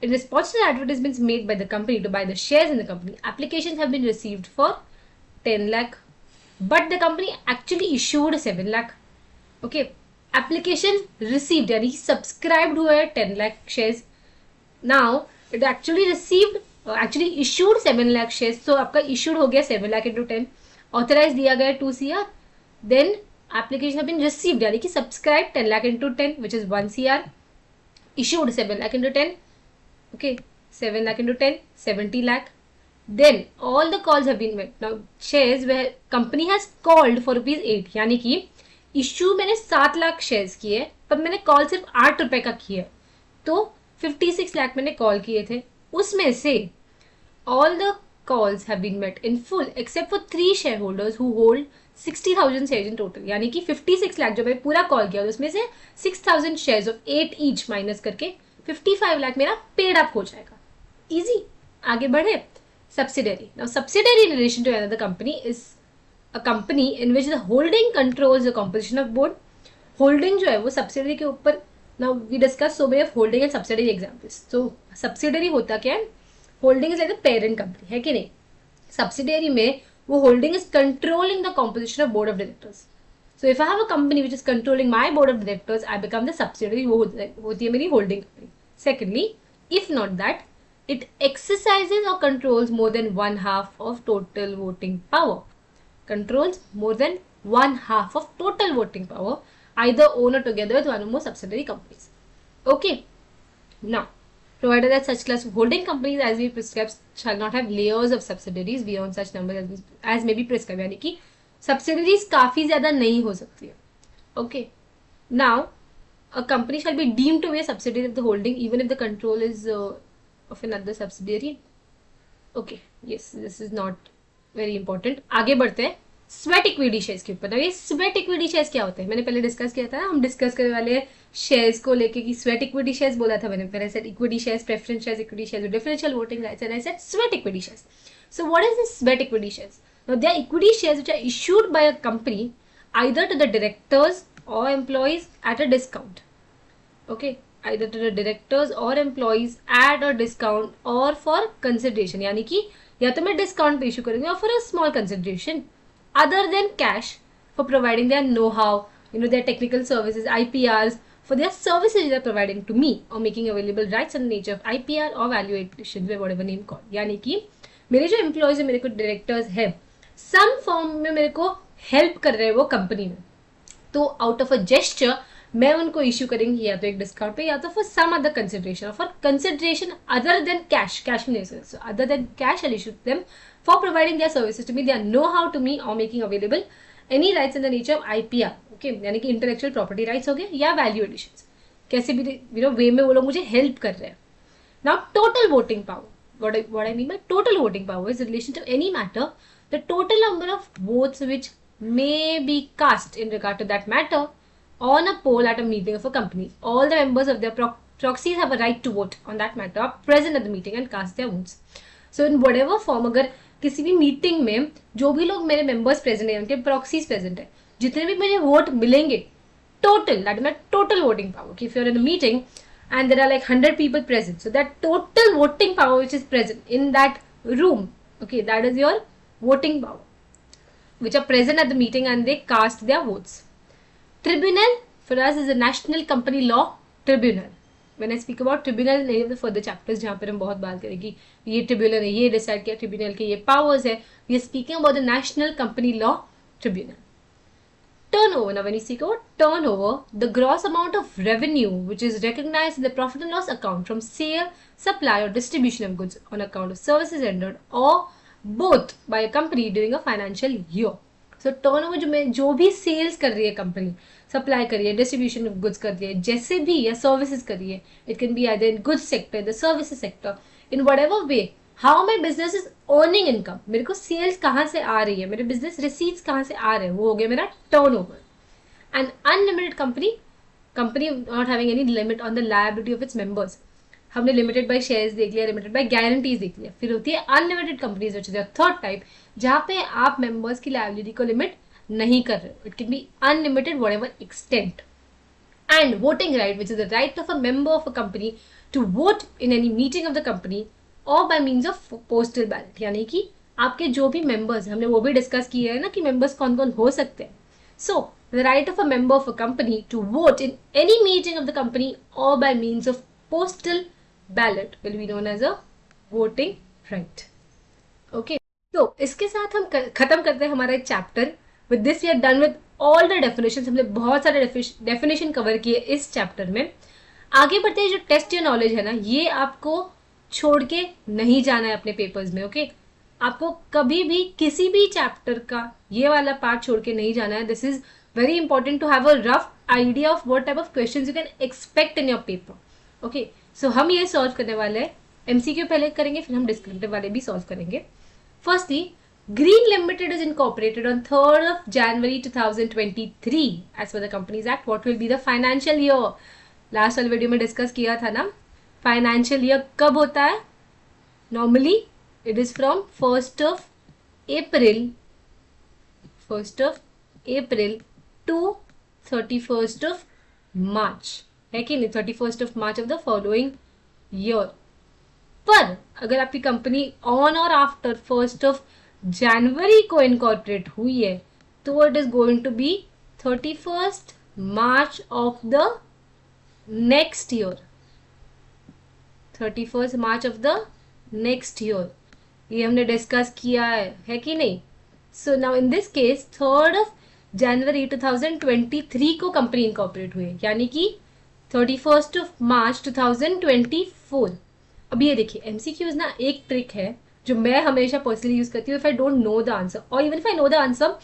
In response to the advertisements made by the company to buy the shares in the company, applications have been received for 10 lakh, but the company actually issued 7 lakh. Okay, application received यानी subscribed हुआ है 10 lakh shares. Now it actually received actually issued 7 lakh shares. So आपका issued हो गया 7 lakh into 10. Authorise दिया गया 2 CR. Then application have been received, यानी कि subscribed 10 lakh into 10, which is 1 CR, issued 7 lakh into 10, okay, 7 lakh into 10, 70 lakh. Then all the calls have been made. Now shares where company has called for ₹8, यानी कि issue मैंने 7 lakh shares किए, पर मैंने call सिर्फ 8 रुपए का किया, तो 56 लाख मैंने कॉल किए थे. उसमें से all the calls have been met in full except for 3 shareholders who hold 60,000 shares in total. यानी कि 56 लाख जो मैं पूरा कॉल किया उसमें से 6,000 shares of 8 each माइनस करके 55 लाख मेरा पेड अप हो जाएगा. इजी. आगे बढ़े. Subsidiary. Now subsidiary in relation to another company is a company in which the holding controls the composition of board. Holding जो है वो subsidiary के ऊपर. Now we discuss so many of holding and subsidiary examples. So subsidiary होता क्या है? Holding is like the parent company, है कि नहीं. सब्सिडियरी में वो holding is controlling the composition of board of directors. So if I have a company which is controlling my board of directors, I become the subsidiary. वो होती है मेरी holding company. Secondly, if not that, it exercises or controls more than 1/2 of total voting power. Controls more than 1/2 of total voting power, either own or together with one or more subsidiary companies. Okay. Now, provided that such class of holding companies as we prescribe shall not have layers of subsidiaries beyond such numbers as may be prescribed, यानी कि subsidiaries काफी ज्यादा नहीं हो सकती है. Okay. Now, a company shall be deemed to be a subsidiary of the holding even if the control is of another subsidiary. Okay. Yes, this is not very important. आगे बढ़ते हैं स्वेट इक्विटी शेयर्स के ऊपर. ये sweat equity shares क्या होते हैं मैंने पहले डिस्कस किया था ना. हम डिस्कस करने वाले शेयर्स को लेके कि स्वेट इक्विटी शेयर्स बोला था मैंने. पहले set equity shares, preference shares, equity shares, differential voting rights, and I said sweat equity shares. So what is this sweat equity shares? Now they are equity shares which are issued by a company either to the directors or employees at a discount. Okay, either to the directors or employees at a discount or for consideration, यानी कि या तो मैं discount पे issue करूंगी और for a small consideration other than cash for providing their know-how, their technical services, IPRs, for their services they are providing to me, or making available rights in the nature of IPR or value additions, whatever name called. यानी कि मेरे जो employees है, मेरे को directors है, some form में मेरे को हेल्प कर रहे हैं वो कंपनी में, तो आउट ऑफ अ जेस्चर मैं उनको इश्यू करेंगी या तो एक डिस्काउंट पे या तो for some other consideration, for consideration other than cash. Cash नहीं दे सकते, other than cash I issue them for providing their services to me, their know-how to me, or making available any rights in the nature of IPR. Okay, यानी कि intellectual property rights हो गए या value additions. कैसे भी वे में वो लोग मुझे help कर रहे हैं. Now total voting power. What I mean by total voting power is in relation to any matter, the total number of votes which may be cast in regard to that matter on a poll at a meeting of a company. All the members of their proxies have a right to vote on that matter, are present at the meeting and cast their votes. So in whatever form, अगर किसी भी meeting में जो भी लोग मेरे members present है, उनके प्रॉक्सीज प्रेजेंट है, जितने भी मुझे वोट मिलेंगे total, that is my total voting power. If you are in a meeting and there are like 100 people present, so that total voting power which is present in that room, okay, that is your voting power which are present at the meeting and they cast their votes. Tribunal for us is a national company law tribunal. When I speak about tribunal in any of the further chapters जहाँ पर हम बहुत बात करेंगे ये tribunal है, ये decide किया ट्रिब्यूनल के ये पावर्स है, we are speaking about the national company law tribunal. Turnover. Now when you speak about turnover, the gross amount of revenue which is recognized in the profit and loss account from sale, supply or distribution of goods on account of services rendered or both by a company during a financial year. So turnover जो भी sales कर रही है company, supply कर रही है, distribution of goods कर रही है, जैसे भी या सर्विसेज कर रही है, it can be either in goods sector, the services sector, in whatever way, how my business is earning income, मेरे को सेल्स कहाँ से आ रही है, मेरे बिजनेस रिसीट्स कहाँ से आ रहे हैं, वो हो गया मेरा turnover. And unlimited company not having any limit on the liability of its members. हमने लिमिटेड बाय शेयर्स देख लिया, लिमिटेड बाय गारंटीज देख लिया. फिर होती है unlimited companies which is the third type, जहाँ पे आप मेंबर्स की लायबिलिटी को लिमिट नहीं कर रहे हो. It can be unlimited whatever extent. And voting right which is the right of a member of a company to vote in any meeting of the company or by means of postal ballot. यानी कि आपके जो भी members, हमने वो भी discuss किया है ना कि मेंबर्स कौन कौन हो सकते हैं. सो the right of a member of a company to vote in any meeting of the company or by means of postal ballot will be known as a voting right. Okay, तो इसके साथ हम खत्म करते हैं हमारा chapter. With this we are done with all the definition, हमने बहुत सारे डेफिनेशन कवर किए इस चैप्टर में। आगे बढ़ते हैं, जो टेस्ट या नॉलेज है ना, ये आपको छोड़ के नहीं जाना है अपने पेपर्स में, ओके। आपको कभी भी किसी भी चैप्टर का ये वाला पार्ट छोड़ के नहीं जाना है। This is very important to have a rough idea of what type of questions you can expect in your paper, okay. So हम ये सॉल्व करने वाले हैं, एमसीक्यू पहले करेंगे, फिर हम डिस्क्रिप्टिव वाले भी सॉल्व करेंगे। Firstly, Green Limited is incorporated on 3rd of January 2023 as per the Companies Act. What will be the financial year? Last वाले वीडियो में डिस्कस किया था ना, फाइनेंशियल ईयर कब होता है? Normally it is from 1st of April to 31st of March, है कि नहीं? 31st of March of the following year. पर अगर आपकी कंपनी ऑन और आफ्टर 1st of January को इनकॉर्पोरेट हुई है तो it is going to be 31st March of the next year, 31st March of the next year. ये हमने डिस्कस किया है कि नहीं? So now in this case 3rd of January 2023 को कंपनी इनकॉर्पोरेट हुई है, यानी कि 31st of March 2024. अब ये देखिए, एमसीक्यूज ना एक ट्रिक है जो मैं हमेशा पर्सनली यूज करती हूँ। If I don't know the answer or even if I know the answer,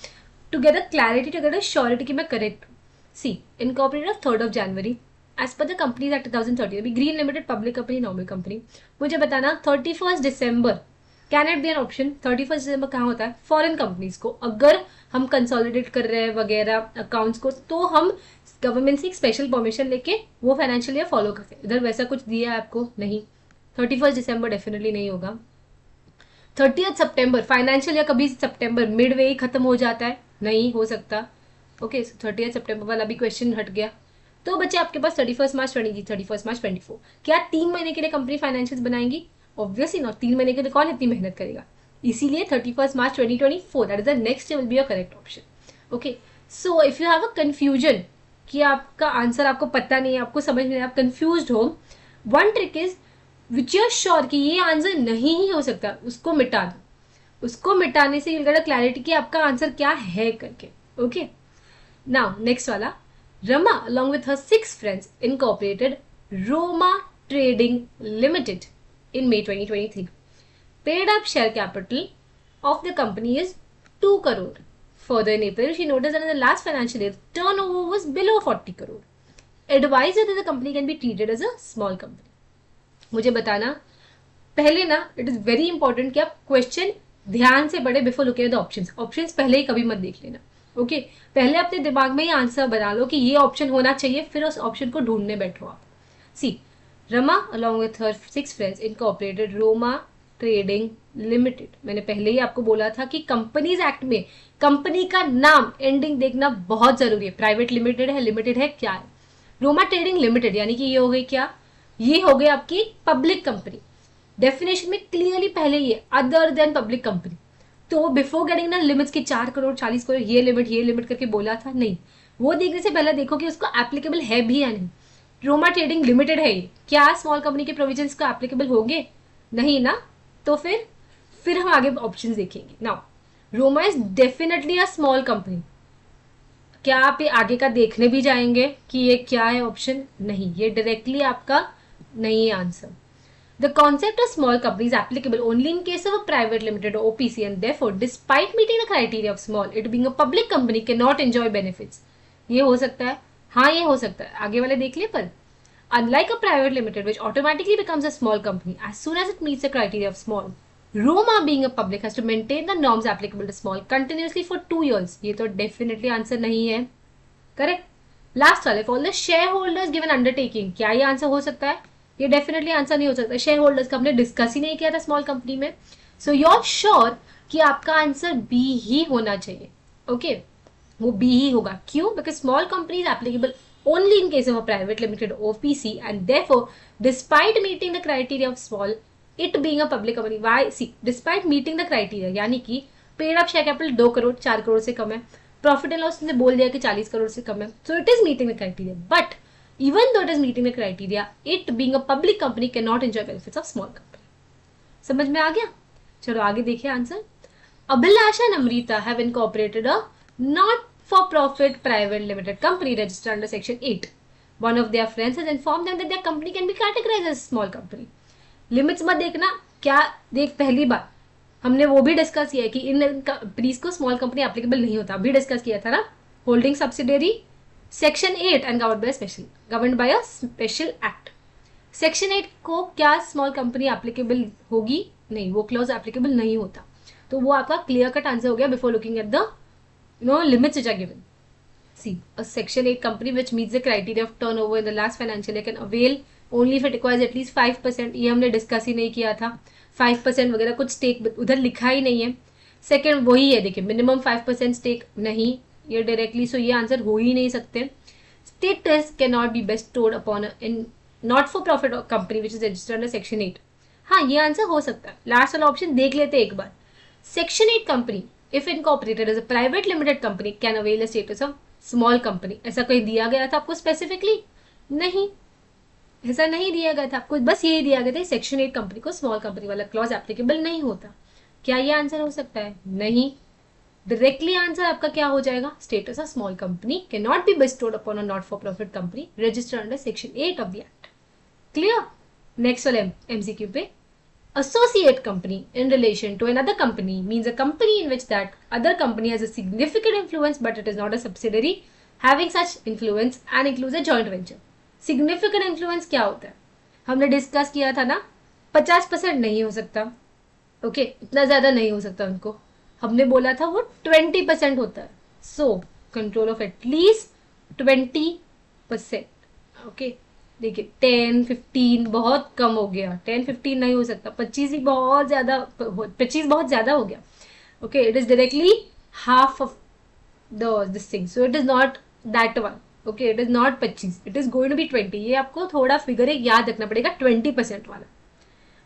to get a clarity, to get a surety कि मैं करेक्ट हूँ। See, incorporated of 3rd of January as per the companies act 2013। अभी Green limited public company, normal company. मुझे बताना 31st December can it be an option? 31st December कहाँ होता है? Foreign companies को अगर हम कंसोलिडेट कर रहे हैं वगैरह अकाउंट्स को, तो हम गवर्नमेंट से एक स्पेशल परमिशन लेके वो फाइनेंशियल ईयर फॉलो करते हैं। इधर वैसा कुछ दिया है आपको? नहीं। 31st December डेफिनेटली नहीं होगा। 30th September, फाइनेंशियल ईयर कभी सितंबर मिड वे ही खत्म हो जाता है? नहीं हो सकता, ओके। 30th September वाला भी क्वेश्चन हट गया। तो बच्चे आपके पास 31st March 20, 31st March 24। क्या 3 महीने के लिए कंपनी फाइनेंशियल बनाएंगी? Obviously not. 3 महीने के लिए कौन इतनी मेहनत करेगा? इसीलिए 31st March 2024, that is the next will be a correct option, okay. So if you have a confusion कि आपका आंसर आपको पता नहीं है, आपको समझ में नहीं, आप कंफ्यूज्ड हो, one trick is which you are sure कि ये आंसर नहीं ही हो सकता, उसको मिटा दो। उसको मिटाने से यू गेट अ क्लैरिटी कि आपका आंसर क्या है करके, ओके। नाउ नेक्स्ट वाला, Rama along with her 6 friends incorporated Roma Trading Limited in May 2023. Paid up share capital of the company is 2 crore. Further, in April, she noticed that in the last financial year, turnover was below 40 crore. Advised that the company can be treated as a small company. मुझे बताना पहले ना, it is very important कि आप question ध्यान से पढ़े before looking at the options. Options पहले ही कभी मत देख लेना, ओके। पहले अपने दिमाग में ही आंसर बना लो कि ये ऑप्शन होना चाहिए, फिर उस ऑप्शन को ढूंढने बैठो आप। See, Rama along with her 6 friends incorporated Roma trading limited. मैंने पहले ही आपको बोला था कि कंपनीज एक्ट में कंपनी का नाम एंडिंग देखना बहुत जरूरी है। प्राइवेट लिमिटेड है, लिमिटेड है, क्या है? रोमा ट्रेडिंग लिमिटेड, यानी कि ये हो गई क्या? ये हो गई आपकी पब्लिक कंपनी। डेफिनेशन में क्लियरली पहले ये अदर देन पब्लिक कंपनी। तो बिफोर गेटिंग ना लिमिट्स की 4 करोड़ 40 करोड़ ये लिमिट करके बोला था, नहीं। वो देखने से पहले देखो कि उसको एप्लीकेबल है भी या नहीं। रोमा ट्रेडिंग लिमिटेड है ये, क्या स्मॉल कंपनी के प्रोविजंस को एप्लीकेबल होंगे? नहीं ना। तो फिर हम आगे ऑप्शंस देखेंगे। Now Roma is definitely a small company. क्या आप ये आगे का देखने भी जाएंगे कि ये क्या है ऑप्शन? नहीं, ये डायरेक्टली आपका नहीं है answer. The concept of small company is applicable only in case of a private limited or OPC, and therefore, despite meeting the criteria of small, it being a public company cannot enjoy benefits. ये हो सकता है, हाँ ये हो सकता है, आगे वाले देख लिए। पर unlike a private limited which automatically becomes a small company as soon as it meets the criteria of small, Roma being a public has to maintain the norms applicable to small continuously for 2 years. ये तो definitely answer नहीं है, correct. Last वाले, for the share holders given undertaking, क्या ये answer हो सकता है? ये डेफिनेटली आंसर नहीं हो सकता। शेयर होल्डर्स का हमने डिस्कस ही नहीं किया था स्मॉल कंपनी में। सो यू आर श्योर कि आपका आंसर बी ही होना चाहिए, ओके। वो बी ही होगा। क्यों? Because small company is applicable only in case of a private limited OPC and therefore despite meeting the criteria of small, it being a public company, why see despite meeting the criteria, यानी कि paid up share capital 2 crore 4 crore से कम है, profit and loss ने बोल दिया कि 40 करोड़ से कम है, सो it is meeting the criteria. But even though it is meeting the criteria, it being a public company cannot enjoy benefits of small company. समझ में आ गया? चलो आगे देखिए answer. Abhilasha and Amrita have incorporated a not for profit private limited company registered under section 8. One of their friends has informed them that their company can be categorized as small company. Limits मत देखना, क्या देख, पहली बार हमने वो भी discuss किया है कि इन कंपनीज को स्मॉल कंपनी एप्लीकेबल नहीं होता, अभी डिस्कस किया था ना. Holding subsidiary section 8 and governed bye a special act. Section 8 को क्या स्मॉल कंपनी एप्लीकेबल होगी? नहीं, वो क्लॉज एप्लीकेबल नहीं होता. तो वो आपका क्लियर कट आंसर हो गया before looking at the limits which are given. See, a section 8 company which meets the criteria of turnover in the last financial year can avail only if it requires at least 5%. ये हमने discuss ही नहीं किया था. 5% वगैरह कुछ stake उधर लिखा ही नहीं है. सेकेंड वही है, देखिए मिनिमम 5% स्टेक नहीं, ये डायरेक्टली, सो ये आंसर हो ही नहीं सकते. Status can not B bestowed upon in not for profit company which is registered under section 8. हाँ, ये आंसर हो सकता है. लास्ट वाला ऑप्शन देख लेते एक बार. Section 8 company if incorporated as a private limited company can avail the status of small company. ऐसा कहीं दिया गया था आपको स्पेसिफिकली? नहीं, ऐसा नहीं दिया गया था आपको, बस यही दिया गया था सेक्शन 8 कंपनी को स्मॉल कंपनी वाला क्लॉज एप्लीकेबल नहीं होता. क्या ये आंसर हो सकता है? नहीं. डायरेक्टली आंसर आपका क्या हो जाएगा? Status of small company can not B bestowed upon a not for profit company registered under section 8 of the act. Clear? Next वाले एमसीक्यू पे, associate company in relation to another company means a company in which that other company has a significant influence but it is not a subsidiary having such influence and includes a joint venture. Significant influence क्या होता है? हमने discuss किया था ना, 50% नहीं हो सकता. ओके, इतना ज्यादा नहीं हो सकता उनको. हमने बोला था वो 20% होता है. So control of at least 20%. Okay, देखिए 10-15 बहुत कम हो गया. 10-15 नहीं हो सकता. 25 ही बहुत ज्यादा, 25 बहुत ज्यादा हो गया. Okay, it is directly half of this thing, so it is not that one. Okay, it is not 25, it is going to be 20. ये आपको थोड़ा फिगर याद रखना पड़ेगा, 20% वाला.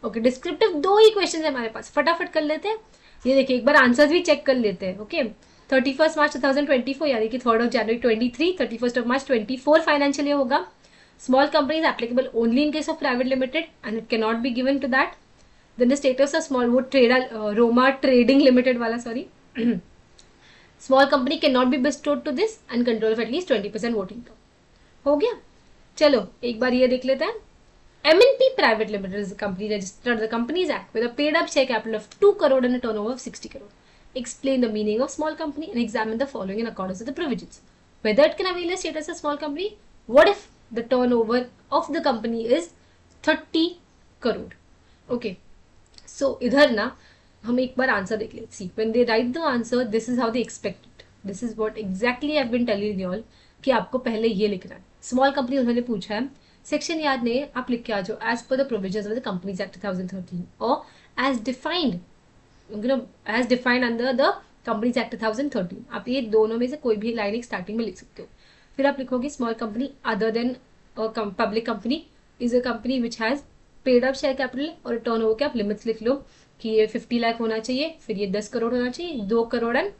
ओके, डिस्क्रिप्टिव 2 ही क्वेश्चन है हमारे पास, फटाफट कर लेते हैं. ये देखिए एक बार आंसर भी चेक कर लेते हैं. ओके, 31 मार्च 2024 यानी कि 3rd जनवरी 23, 31 मार्च 24 फाइनेंशियल ईयर होगा. Small company is applicable only in case of private limited and it cannot be given to that. Then the status of small, वो Roma Trading Limited वाला, sorry. Small company cannot be bestowed to this and control of at least 20% voting power. हो गया? चलो एक बार ये देख लेते हैं. MNP Private Limited is a company registered under the Companies Act with a paid up share capital of 2 crore and a turnover of 60 crore. Explain the meaning of small company and examine the following in accordance with the provisions. Whether it can avail a status as small company. What if the turnover of the company is 30 crore. Okay, so इधर ना हम एक बार answer देख लेते. See, when they write the answer, this is how they expect it. This is what exactly I've been telling you all कि आपको पहले ये लिखना है. स्मॉल कंपनी उन्होंने पूछा है, सेक्शन याद नहीं, आप लिख के आ जाओ. As per the provisions of the companies act 2013 और as defined, as defined under the companies act 2013. आप ये दोनों में से कोई भी लाइन एक स्टार्टिंग में लिख सकते हो. फिर आप लिखोगे small company other than public company is a company which has paid up share capital और टर्नओवर के आप लिमिट्स लिख लो कि ये 50 लाख होना चाहिए, फिर ये 10 करोड़ होना चाहिए, 2 करोड़ एंड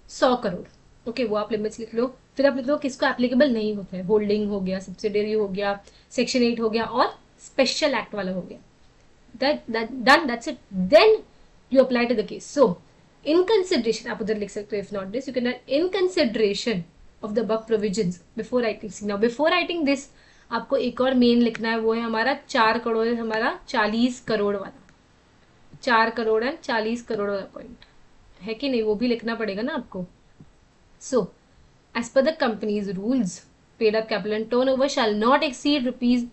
100 करोड़. ओके, वो आप लिमिट्स लिख लो. फिर आप लिख लो किसको एप्लीकेबल नहीं होता है. होल्डिंग हो गया, सब्सिडरी हो गया, सेक्शन 8 हो गया और स्पेशल एक्ट वाला हो गया. That's it. Then you apply to the case. So in consideration आप उधर लिख सकते हो. If not this you can write in consideration of the above provisions before writing. Now before writing this आपको एक और मेन लिखना है, वो है हमारा 4 करोड़, हमारा 40 करोड़ वाला. 4 करोड़ एंड 40 करोड़ वाला पॉइंट है कि नहीं, वो भी लिखना पड़ेगा ना आपको. So as per the company's rules, paid up capital and turnover shall not exceed rupees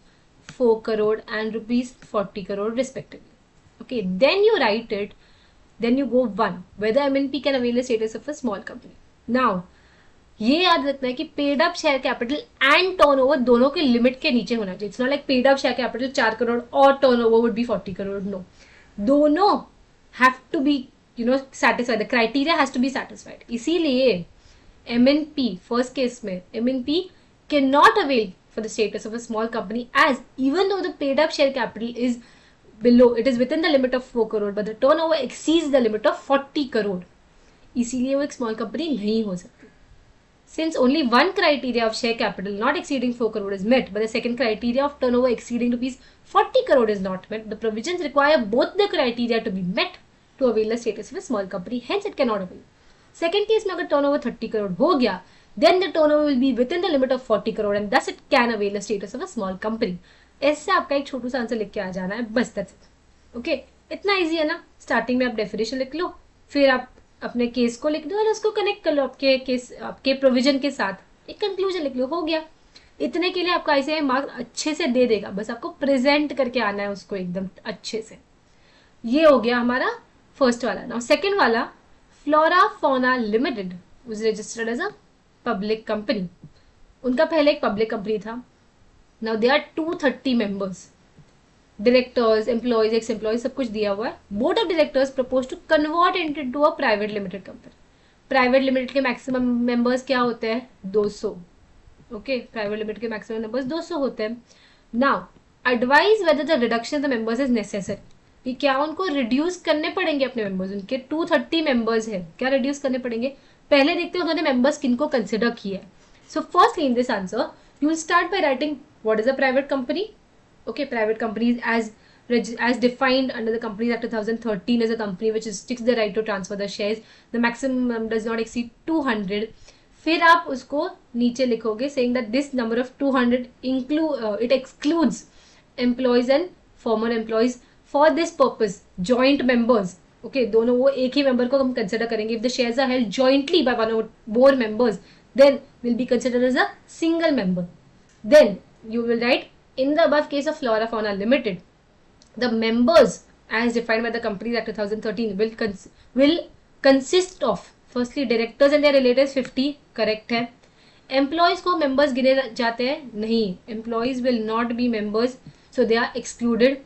4 crore and rupees 40 crore respectively. Okay, then you write it, then you go 1 whether MNP can avail the status of a small company. Now ये याद रखना है कि paid up share capital and turnover दोनों के limit के नीचे होना चाहिए. It's not like paid up share capital 4 crore और turnover would be 40 crore. No, दोनों have to be satisfied. The criteria has to be satisfied. इसीलिए MNP फर्स्ट केस में MNP can not avail for the status of a small company as even though the paid up share capital is below, it is within the limit of 4 crore but the turnover exceeds the limit of 40 crore. इसीलिए वो एक small company नहीं हो सकती. Since only one criteria of share capital not exceeding 4 crore is met, but the second criteria of turnover exceeding rupees 40 crore is not met, the provisions require both the criteria to be met to avail the status of a small company. Hence, it cannot avail. Second case में अगर turnover 30 crore हो गया, then the turnover will be within the limit of 40 crore and thus it can avail the status of a small company. ऐसे आपका एक छोटू सा answer लिख के आ जाना है, बस that's it. ओके इतना इजी है ना. स्टार्टिंग में आप डेफिनेशन लिख लो, फिर आप अपने केस को लिख दो और उसको कनेक्ट कर लो आपके केस, आपके प्रोविजन के साथ, एक कंक्लूजन लिख लो, हो गया. इतने के लिए आपका ICAI मार्क्स अच्छे से दे देगा, बस आपको प्रेजेंट करके आना है उसको एकदम अच्छे से. ये हो गया हमारा फर्स्ट वाला. नाउ सेकंड वाला, Flora fauna limited was registered as a public company. उनका पहले एक पब्लिक कंपनी था. Now they are 230 members, directors, employees, ex employees, सब कुछ दिया हुआ है. Board of directors propose to convert it into a private limited company. Private limited के मैक्सिमम मेंबर्स क्या होते हैं? 200. ओके, प्राइवेट लिमिटेड के मैक्सिमम मेंबर्स 200 होते हैं. Now advise whether the reduction the members is necessary, कि क्या उनको रिड्यूस करने पड़ेंगे अपने मेंबर्स. उनके 230 मेंबर्स है, क्या रिड्यूस करने पड़ेंगे? पहले देखते हैं उन्होंने मेंबर्स किनको कंसिडर किया है. So firstly in this answer you will start by writing what is a private company. Okay, private companies as defined under the Companies Act 2013 as a company which takes the right to transfer the shares. The maximum does not exceed 200. फिर आप उसको नीचे लिखोगे saying that this number of 200 it excludes employees and former employees. For this purpose, joint members, okay, दोनों वो एक ही member को हम consider करेंगे. If the shares are held jointly by one or more members, then will be considered as a single member. Then you will write, in the above case of Flora Fauna Limited, the members as defined by the Companies Act 2013 will consist of firstly directors and their relatives 50, correct है. Employees को members गिने जाते हैं? नहीं, employees will not be members, so they are excluded.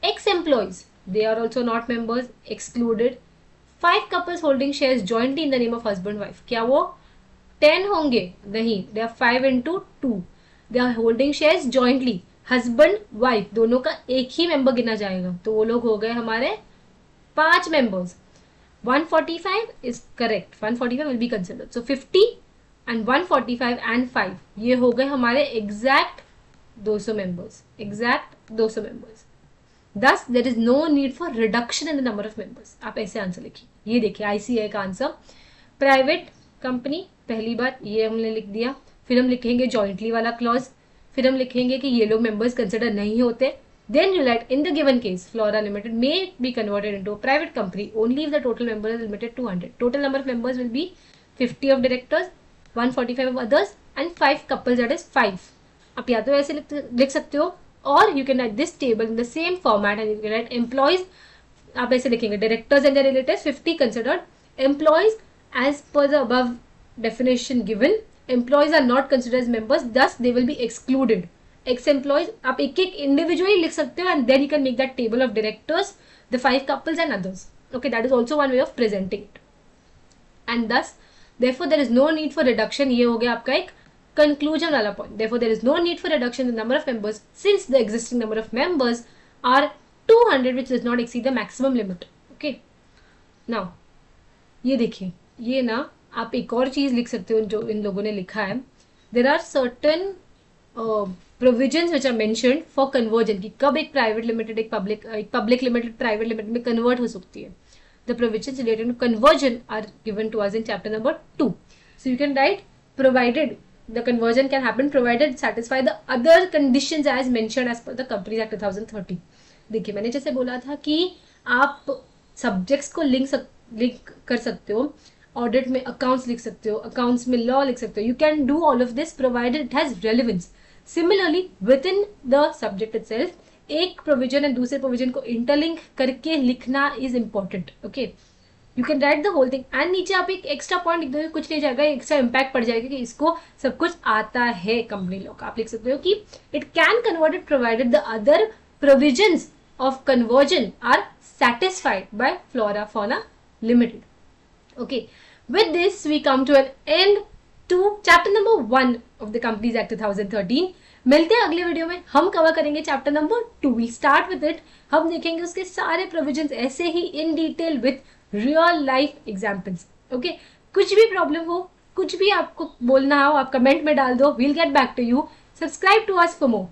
Ex-employees, they are also not members, excluded. 5 couples holding shares jointly in the name of husband wife, क्या वो 10 होंगे? नहीं, they are 5 into 2. They are holding shares jointly. Husband wife दोनों का एक ही member गिना जाएगा, तो वो लोग हो गए हमारे 5 members. 145 is correct, 145 will be considered. So 50 and 145 and 5 ये हो गए हमारे exact 200 members, exact 200 members. Thus there is no need for reduction in the number of members. आप ऐसे आंसर लिखिए. ये देखिए ICAI का आंसर. प्राइवेट कंपनी पहली बार ये हमने लिख दिया, फिर हम लिखेंगे जॉइंटली वाला क्लॉज, फिर हम लिखेंगे कि ये लोग मेंबर्स कंसिडर नहीं होते. Then you write, in the given case Flora limited may be converted into a private company only if the total member is limited to 100. Total number of members will be 50 of directors, 145 of others and 5 couples, that is 5. आप या तो ऐसे लिख सकते हो, और you can write this table in the same format and you can write employees. आप ऐसे लिखेंगे directors and their relatives 50 considered, employees as per the above definition given, employees are not considered as members, thus they will be excluded. Ex-employees आप एक एक individually लिख सकते हो and then you can make that table of directors, the 5 couples and others. Okay, that is also one way of presenting it. And thus, therefore, there is no need for reduction. ये हो गया आपका एक conclusion वाला point. Therefore, there is no need for reduction in the number of members since the existing number of members are 200, which does not exceed the maximum limit. Okay. Now, ये देखिए, ये ना आप एक और चीज लिख सकते हो जो इन लोगों ने लिखा है. There are certain provisions which are mentioned for conversion, कि कब एक प्राइवेट लिमिटेड एक पब्लिक लिमिटेड प्राइवेट लिमिटेड में कन्वर्ट हो सकती है. The provisions related to conversion are given to us in chapter number 2. So you can write provided the conversion can happen provided satisfy the other conditions as mentioned as per the companies act 2013. देखिए, मैंने जैसे बोला था कि आप subjects को link कर सकते हो. ऑडिट में अकाउंट्स लिख सकते हो, अकाउंट्स में लॉ लिख सकते हो. You can do all of this provided it has relevance. Similarly within the subject itself एक प्रोविजन एंड दूसरे प्रोविजन को इंटरलिंक करके लिखना is important. Okay, you can write the whole thing and नीचे आप एक एक्स्ट्रा पॉइंट लिख दोगे, कुछ नहीं जाएगा, एक्स्ट्रा इम्पैक्ट पड़ जाएगा कि इसको सब कुछ आता है कंपनी लॉ का. आप लिख सकते हो कि it can converted provided the other provisions of conversion are satisfied by Flora Fauna Limited. Okay, with this we come to an end to chapter number 1 of the Companies Act 2013. मिलते हैं अगले video में. हम cover करेंगे chapter number 2. We start with it. हम देखेंगे उसके सारे प्रोविजंस ऐसे ही in detail with real life examples. Okay, कुछ भी प्रॉब्लम हो, कुछ भी आपको बोलना हो, आप कमेंट में डाल दो. We'll get back to you. Subscribe to us for more.